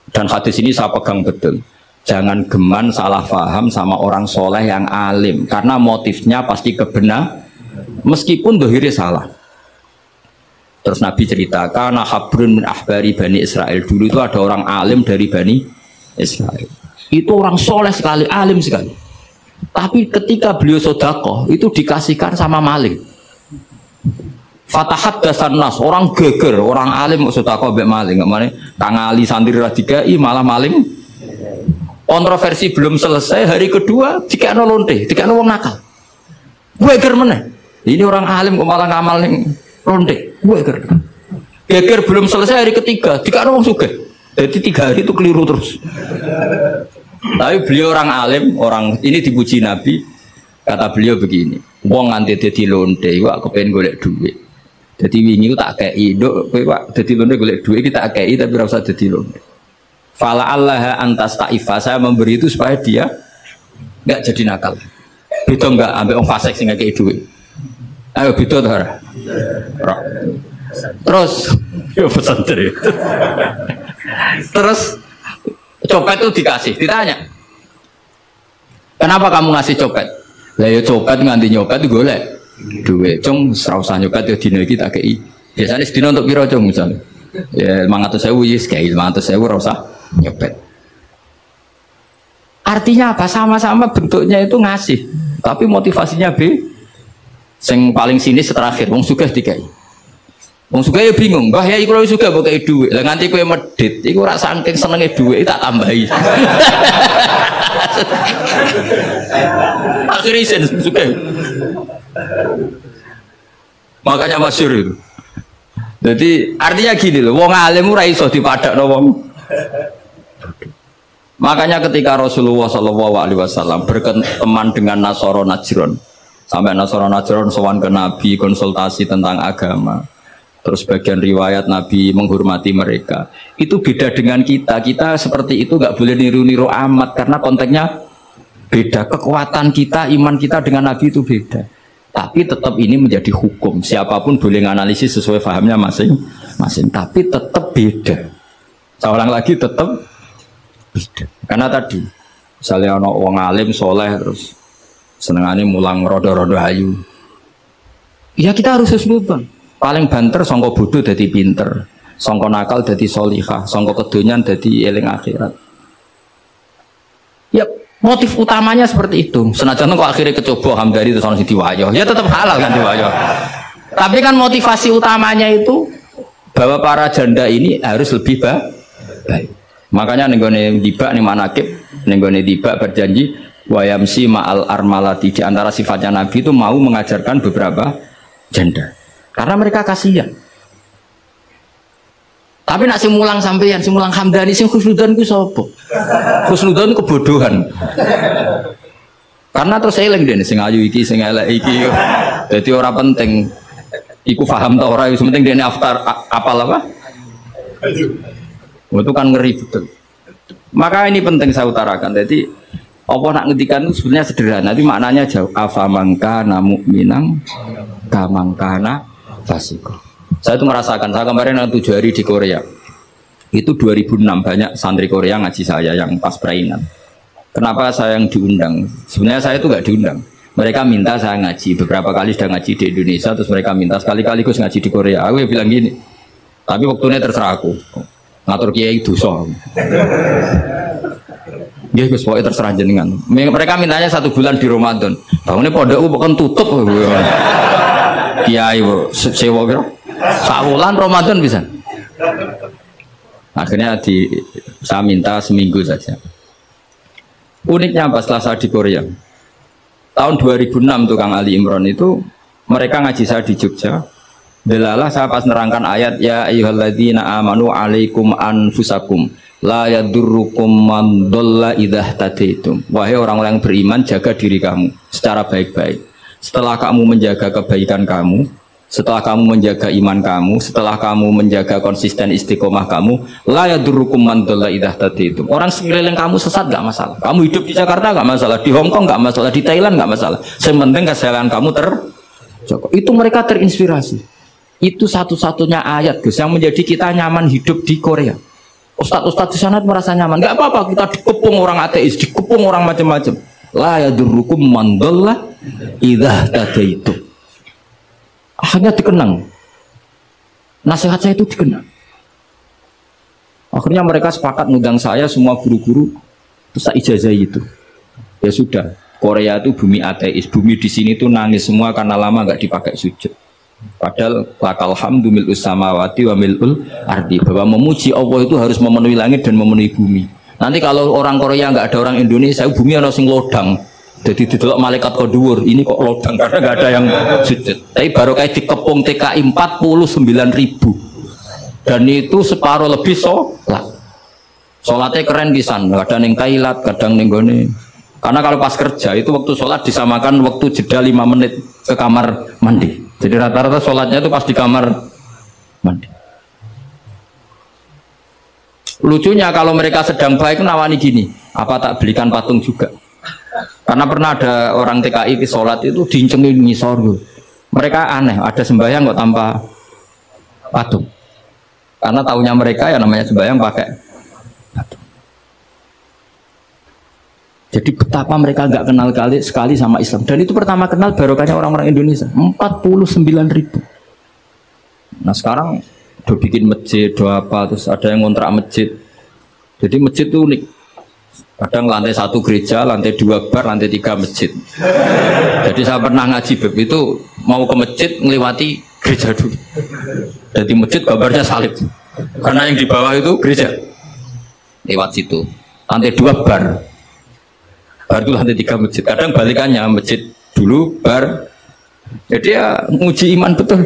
dan hadis ini saya pegang betul, jangan geman salah faham sama orang soleh yang alim karena motifnya pasti kebenar meskipun dohiri salah. Terus Nabi ceritakan habrun min ahbari Bani Israel, dulu itu ada orang alim dari Bani Israel, itu orang soleh sekali, alim sekali, tapi ketika beliau sedekah itu dikasihkan sama maling. Fatahat dasan nas, orang geger, orang alim kok sedekah mbek maling, nggak mana kang ali santri ra dikai malah maling. Kontroversi belum selesai, hari kedua dikekno lonte, dikekno wong nakal. Geger meneh. Ini orang alim kok malah ngamal ning lonte. Geger. Geger belum selesai hari ketiga, dikekno wong sugih. Jadi 3 hari itu keliru terus. Tapi beliau orang alim, orang ini dipuji Nabi. Kata beliau begini, wong nganti dadi lonte, kok kepen golek duit. Jadi wingi ku tak kei, nduk kowe Pak dadi lonte golek duit iki tak kei tapi ora usah dadi lonte. Fala Allah antas taifa, saya memberi itu supaya dia enggak jadi nakal. Beda enggak ambek wong fasik sing ngekei duit. Ayo beda to ora? Terus yo pesantren. Terus copet itu dikasih, ditanya. Kenapa kamu ngasih copet? Lah ya copet nganti nyopet golek duit. Cung ora usah nyopet yo dina iki tak kei. Biasane sedina untuk piro cung misale? Ya 500.000 wis kei 500.000 ora usah nyopet. Artinya apa? Sama-sama bentuknya itu ngasih, tapi motivasinya B. Sing paling sini terakhir, wong sugih dikai. Wong sugih ya bingung, "Mbah ya iku lho sugih mbok kei dhuwit." Lah nganti kowe medhit, iku ora saking senenge dhuwit tak tambahi. Akhirnya isen sugih. Makanya masyhur itu. Jadi artinya gini loh, wong alim ora iso dipadakno wong. Makanya ketika Rasulullah SAW berteman dengan Nasara Najron, sampai Nasara Najron sowan ke Nabi konsultasi tentang agama, terus bagian riwayat Nabi menghormati mereka, itu beda dengan kita. Kita seperti itu nggak boleh niru-niru amat karena konteksnya beda. Kekuatan kita, iman kita dengan Nabi itu beda. Tapi tetap ini menjadi hukum. Siapapun boleh menganalisis sesuai pahamnya masing-masing. Tapi tetap beda. Saya ulang lagi, tetap beda. Karena tadi, misalnya ada orang alim, soleh, terus senengannya mulang rodo-rodo ayu. Ya kita harus husnudon. Paling banter, songko bodoh jadi pinter. Songko nakal jadi solihah. Songko kedonyan jadi eling akhirat. Ya motif utamanya seperti itu. Senajan kok akhirnya kecoba hamdani itu sono diwayo. Ya tetap halal kan diwayo. Tapi kan motivasi utamanya itu bahwa para janda ini harus lebih baik. Makanya nenggone dibak nih manakib, nenggone dibak berjanji wayamsi ma'al armalati. Di antara sifatnya Nabi itu mau mengajarkan beberapa janda. Karena mereka kasihan. Tapi nak simulang sampeyan, simulang hamdani, sing khusnudan ku sapa? Khusnudan kebodohan. Karena terus eling dene sing ayu iki, sing elek iki. Dadi ora penting iku paham ta ora, sing penting dene apal apa? Itu kan ngeri betul. Maka ini penting saya utarakan. Jadi apa nak ngendikan itu sebenarnya sederhana, tapi maknanya jauh. Afamangkana mu'minang kamangkana fasiko. Saya itu merasakan, saya kemarin 7 hari di Korea. Itu 2006 banyak santri Korea ngaji saya yang pas perainan. Kenapa saya yang diundang? Sebenarnya saya itu nggak diundang. Mereka minta saya ngaji. Beberapa kali sudah ngaji di Indonesia, terus mereka minta sekali-kali gus ngaji di Korea. Aku ya bilang gini. Tapi waktunya terserah aku. Ngatur kiai dosa. Ya gus pokoknya terserah jenengan. Mereka mintanya 1 bulan di Ramadan. Tahunnya pondokku bukan tutup. Kiai sewa kira. Sabulan Ramadan bisa. Akhirnya saya minta seminggu saja. Uniknya apa setelah saya di Korea? Tahun 2006 tukang Ali Imran itu mereka ngaji saya di Jogja. Delalah saya pas nerangkan ayat ya ayyuhalladzina amanu alaikum anfusakum la yadurrukum man dhalla idza tadaitum. Wahai orang-orang yang beriman, jaga diri kamu secara baik-baik. Setelah kamu menjaga kebaikan kamu, setelah kamu menjaga iman kamu, setelah kamu menjaga konsisten istiqomah kamu, la yadurrukum man dhalla idza tadaitum. Orang sekeliling kamu sesat enggak masalah. Kamu hidup di Jakarta enggak masalah, di Hong Kong enggak masalah, di Thailand enggak masalah. Yang penting kesehatan kamu terjaga. Itu mereka terinspirasi. Itu satu-satunya ayat Gus yang menjadi kita nyaman hidup di Korea. Ustadz-ustadz di sana merasa nyaman. Enggak apa-apa kita dikepung orang ateis, dikepung orang macam-macam. La yadurrukum man dhalla idza tadaitum. Akhirnya dikenang. Nasihat saya itu dikenang. Akhirnya mereka sepakat ngundang saya semua guru-guru, terus saya ijazah itu. Ya sudah, Korea itu bumi ateis, bumi di sini tuh nangis semua karena lama nggak dipakai sujud. Padahal lakal hamdu mil'us samawati wa mil'ul ardi, bahwa memuji Allah itu harus memenuhi langit dan memenuhi bumi. Nanti kalau orang Korea nggak ada orang Indonesia, bumi ada sing lodang. Jadi didelok malaikat kok dhuwur, ini kok lodang karena nggak ada yang sujud. Tapi baru kayak dikepung TKI 49.000 dan itu separuh lebih sholat. Sholatnya keren pisan, kadang ning Thailand, kadang ning gone. Karena kalau pas kerja itu waktu sholat disamakan waktu jeda 5 menit ke kamar mandi. Jadi rata-rata sholatnya itu pas di kamar mandi. Lucunya kalau mereka sedang baik nawani gini, apa tak belikan patung juga? Karena pernah ada orang TKI di sholat itu diincengin ngisor. Mereka aneh, ada sembahyang kok tanpa patung. Karena tahunya mereka ya namanya sembahyang pakai patung. Jadi betapa mereka nggak kenal sekali sama Islam. Dan itu pertama kenal barokahnya orang-orang Indonesia. 49.000. Nah sekarang udah bikin masjid, udah apa, terus ada yang ngontrak masjid. Jadi masjid itu unik. Kadang lantai 1 gereja, lantai 2 bar, lantai 3 masjid. Jadi saya pernah ngaji beb itu mau ke masjid ngelewati gereja dulu. Jadi masjid gambarnya salib. Karena yang di bawah itu gereja. Lewat situ. Lantai 2 bar. Bar itu lantai 3 masjid. Kadang balikannya masjid dulu bar. Jadi ya nguji iman betul.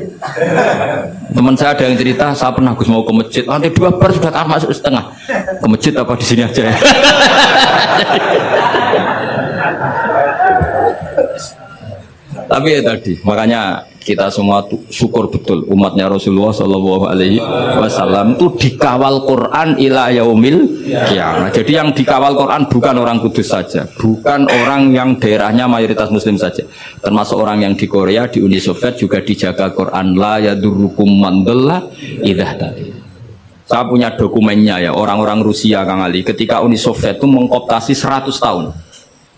Teman saya ada yang cerita, saya pernah Gus mau ke masjid, lantai 2 bar sudah tak masuk setengah. Ke masjid apa di sini aja ya? Tapi ya tadi, makanya kita semua syukur betul umatnya Rasulullah Shallallahu Alaihi Wasallam itu dikawal Quran ila yaumil qiyamah. Jadi yang dikawal Quran bukan orang Kudus saja, bukan orang yang daerahnya mayoritas Muslim saja, termasuk orang yang di Korea, di Uni Soviet juga dijaga Quran. La yadurrukum man dhalla idza tadi. Saya punya dokumennya ya, orang-orang Rusia Kang Ali ketika Uni Soviet itu mengkooptasi 100 tahun.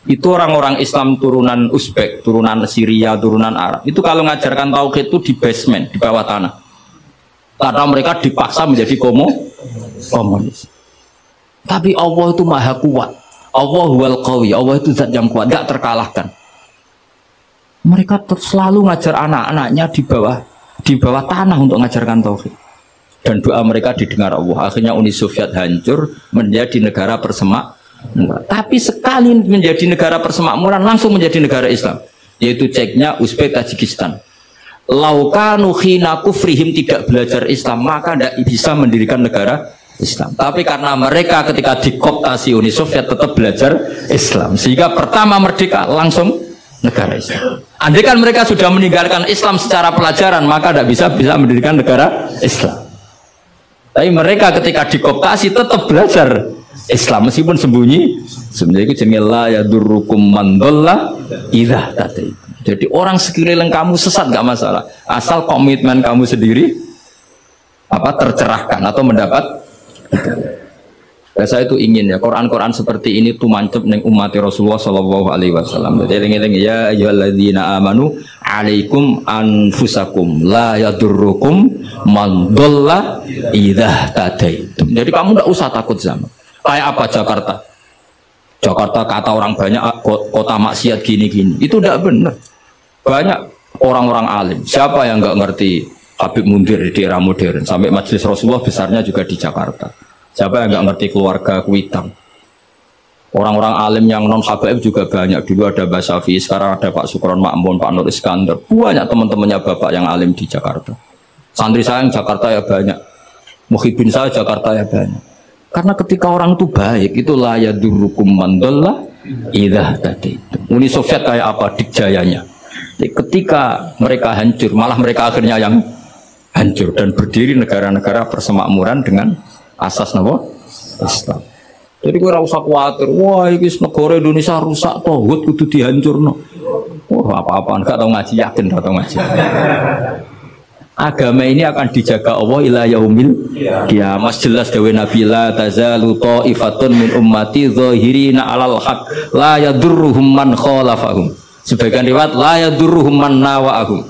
Itu orang-orang Islam turunan Uzbek, turunan Syria, turunan Arab. Itu kalau ngajarkan tauhid itu di basement, di bawah tanah. Karena mereka dipaksa menjadi komunis. Tapi Allah itu maha kuat. Allah wal qawi, Allah itu zat yang kuat, tidak terkalahkan. Mereka selalu ngajar anak-anaknya di bawah tanah untuk ngajarkan tauhid. Dan doa mereka didengar Allah. Akhirnya Uni Soviet hancur menjadi negara persemakmuran. Tapi sekali menjadi negara persemakmuran langsung menjadi negara Islam, yaitu Ceknya Uzbek Tajikistan. Laukanu khina kufrihim tidak belajar Islam maka tidak bisa mendirikan negara Islam. Tapi karena mereka ketika dikooptasi Uni Soviet tetap belajar Islam, sehingga pertama merdeka langsung negara Islam. Andai kan mereka sudah meninggalkan Islam secara pelajaran maka tidak bisa mendirikan negara Islam. Tapi mereka ketika dikooptasi tetap belajar Islam meskipun sembunyi. Sebenarnya itu jamilah ya durrukum mandallah idza tadi. Jadi orang sekeliling kamu sesat nggak masalah, asal komitmen kamu sendiri tercerahkan atau mendapat. Saya itu ingin ya Quran seperti ini tuh mantep neng umat Rasulullah Shallallahu Alaihi Wasallam. Jadi eling ya ayyuhalladzina amanu alaikum anfusakum la yadurrukum mandallah idza tadaitum. Jadi kamu tidak usah takut zaman. Kayak apa Jakarta? Jakarta kata orang banyak kota maksiat gini-gini. Itu tidak benar. Banyak orang-orang alim. Siapa yang nggak ngerti Habib Mundir di era modern? Sampai Majelis Rasulullah besarnya juga di Jakarta. Siapa yang nggak ngerti keluarga Kuitang? Orang-orang alim yang non Habaib juga banyak. Dulu ada Mbak Syafi'i, sekarang ada Pak Sukron Makmun, Pak Nur Iskandar. Banyak teman-temannya bapak yang alim di Jakarta. Santri saya yang Jakarta ya banyak. Muhyiddin saya Jakarta ya banyak. Karena ketika orang itu baik, itu la yadurrukum mandallah idza tadaitum. Uni Soviet kayak apa dikjayanya? Ketika mereka hancur, malah mereka akhirnya yang hancur dan berdiri negara-negara persemakmuran dengan asas napa? Islam. Jadi gue ora usah khawatir, wah iki negara Indonesia rusak tauhid kudu dihancurno. Wah, apa-apaan gak tau ngaji, yakin gak tau ngaji. Agama ini akan dijaga Allah ila yaumil qiyamah. Jelas dawuh Nabi la tazalu ta'ifatun min ummati zahirina 'alal haq la yadurruhum man khalafahum. Sebagian riwayat la yadurruhum man nawa'ahum.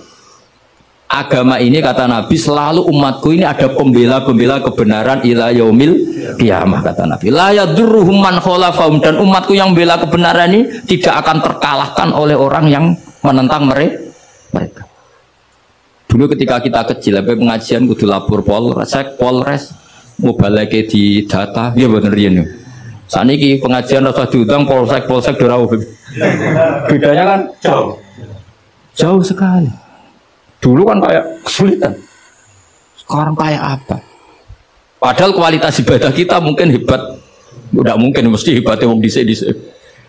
Agama ini kata Nabi selalu umatku ini ada pembela-pembela kebenaran ila yaumil qiyamah kata Nabi. La yadurruhum man khalafahum, dan umatku yang bela kebenaran ini tidak akan terkalahkan oleh orang yang menentang mereka. Dulu ketika kita kecil, pengajian kudu lapor Polres, mau balik di data, ya bener ya nih. Saat ini pengajian rasa diundang polsek dorau. Bedanya kan jauh sekali. Dulu kan kayak kesulitan. Sekarang kayak apa? Padahal kualitas ibadah kita mungkin hebat. Tidak mungkin mesti hebatnya wong dhisik.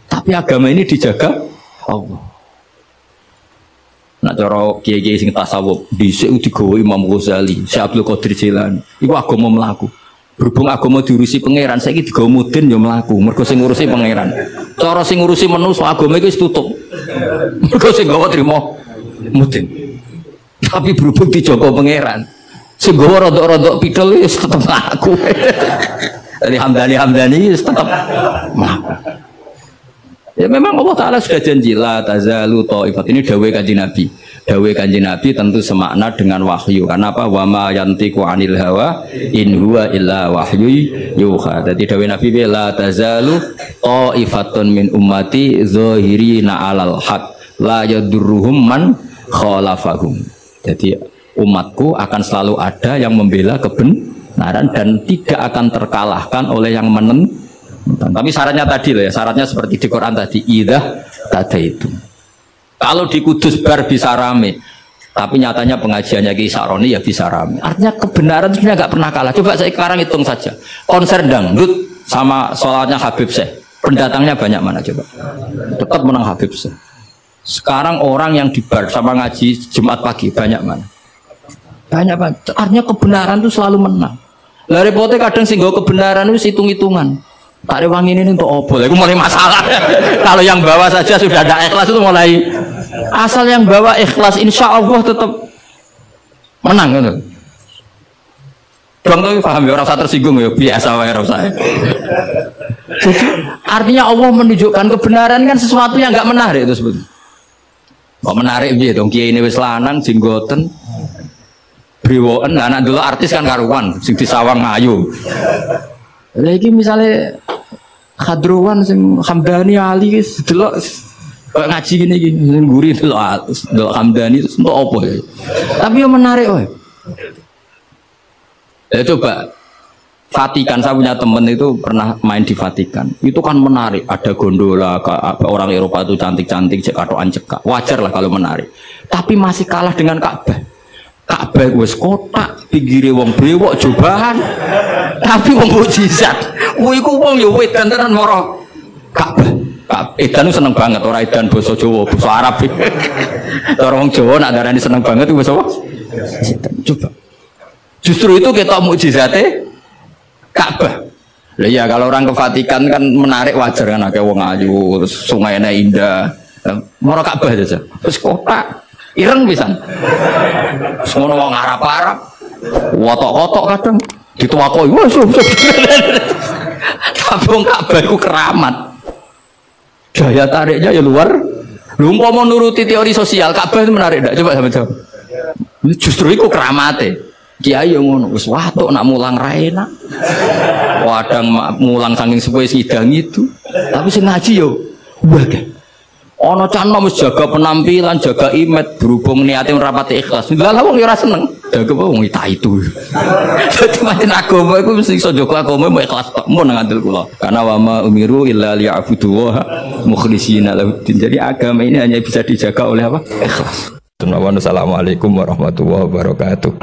Tapi agama ini dijaga Allah. Nak cara kiai-kiai sing tasawuf dhisik digawa Imam Ghazali, Syekh Abdul Qadir Jilani. Iku agama mlaku. Berhubung agama diurusi pangeran, saiki digawa mudin ya mlaku. Mergo sing ngurusi pangeran. Cara sing ngurusi manusa agama iku wis tutup. Mergo sing gawa trimo mudin. Tapi berhubung dijaga pangeran, sing gawa rodok-rodok pidol wis tetep mlaku. Jadi Hamdani wis tetep mlaku. Ya memang Allah Ta'ala sudah janji la tazalu ta'ifat, ini dawai kanjeng Nabi. Dawai kanjeng Nabi tentu semakna dengan wahyu. Karena apa? Wa ma yantiqu 'anil hawa in huwa illa wahyu yuha. Jadi dawai Nabi la tazalu ta'ifatun min ummati zahirina 'alal haq la yadurruhum man khalafahum. Jadi umatku akan selalu ada yang membela kebenaran dan tidak akan terkalahkan oleh yang menentang. Tapi syaratnya tadi loh ya, syaratnya seperti di Quran tadi, idah tada itu. Kalau di Kudus bar bisa rame, tapi nyatanya pengajiannya Ki Saroni ya bisa rame. Artinya kebenaran sebenarnya nggak pernah kalah. Coba saya sekarang hitung saja, konser dangdut sama sholatnya Habib Syekh, pendatangnya banyak mana coba? Tetap menang Habib Syekh. Sekarang orang yang di bar sama ngaji Jumat pagi banyak mana? Banyak banget. Artinya kebenaran itu selalu menang. Lah repotnya kadang sih kebenaran itu hitung-hitungan. Tak ada wangi ini untuk opo, itu mulai masalah. Kalau yang bawa saja sudah ada ikhlas itu mulai. Asal yang bawa ikhlas, insya Allah tetap menang. Gitu. Bang tuh paham ya, orang saya tersinggung ya, biasa wae saya. Jadi artinya Allah menunjukkan kebenaran kan sesuatu yang nggak menarik itu sebetulnya. Kok menarik biar dong kiai ini wis lanang, jenggoten, brewoken, anak dulu artis kan karuan, sing disawang ayu. Lagi misalnya Khadrowan sing Hamdani Ali wis delok ngaji gini guri delok Hamdani untuk apa ya. Tapi yang menarik wae. Ya coba Vatikan, saya punya teman itu pernah main di Vatikan. Itu kan menarik, ada gondola, orang Eropa itu cantik-cantik, cekatoan cekak. Wajar lah kalau menarik. Tapi masih kalah dengan Ka'bah. Ka'bah wis kotak, pinggire wong brewok jobahan. Tapi wong mukjizat. Kuwi ku wong ya wedan tenan mara Ka'bah. Edan seneng banget, ora edan basa Jawa, basa Arab. Cara wong Jawa nak darani seneng banget itu basa apa? Coba. Justru itu ketok mukjizate Ka'bah. Lah iya kalau orang ke Vatikan kan menarik, wajar kan akeh wong ayu, terus sungainya indah. Mara Ka'bah aja. Terus kotak ireng pisan. Semono wong Arab-Arab. Wotok-wotok kadang dituakoi. Wah, tapi wong Ka'bah iku keramat. Daya tariknya ya luar. Lu umpama nuruti teori sosial, Ka'bah itu menarik enggak? Coba sampeyan jawab. Justru iku keramate. Kiai yang ngono wis watuk nak mulang ra enak. Wadang mulang saking sepuhe sidang itu. Tapi sing ngaji yo wae. Ana canom wis jaga penampilan, jaga image, berhubung niate rapati ikhlas. Lah wong yo ora seneng. Jaga wong itu. Dadi pancen agama iku mesti iso jaga agama mau ikhlas tok mun nang andel kula. Karena wa ma umiru illa liya'budu wa mukhlishina lahuddin. Jadi agama ini hanya bisa dijaga oleh apa? Ikhlas. Assalamualaikum warahmatullahi wabarakatuh.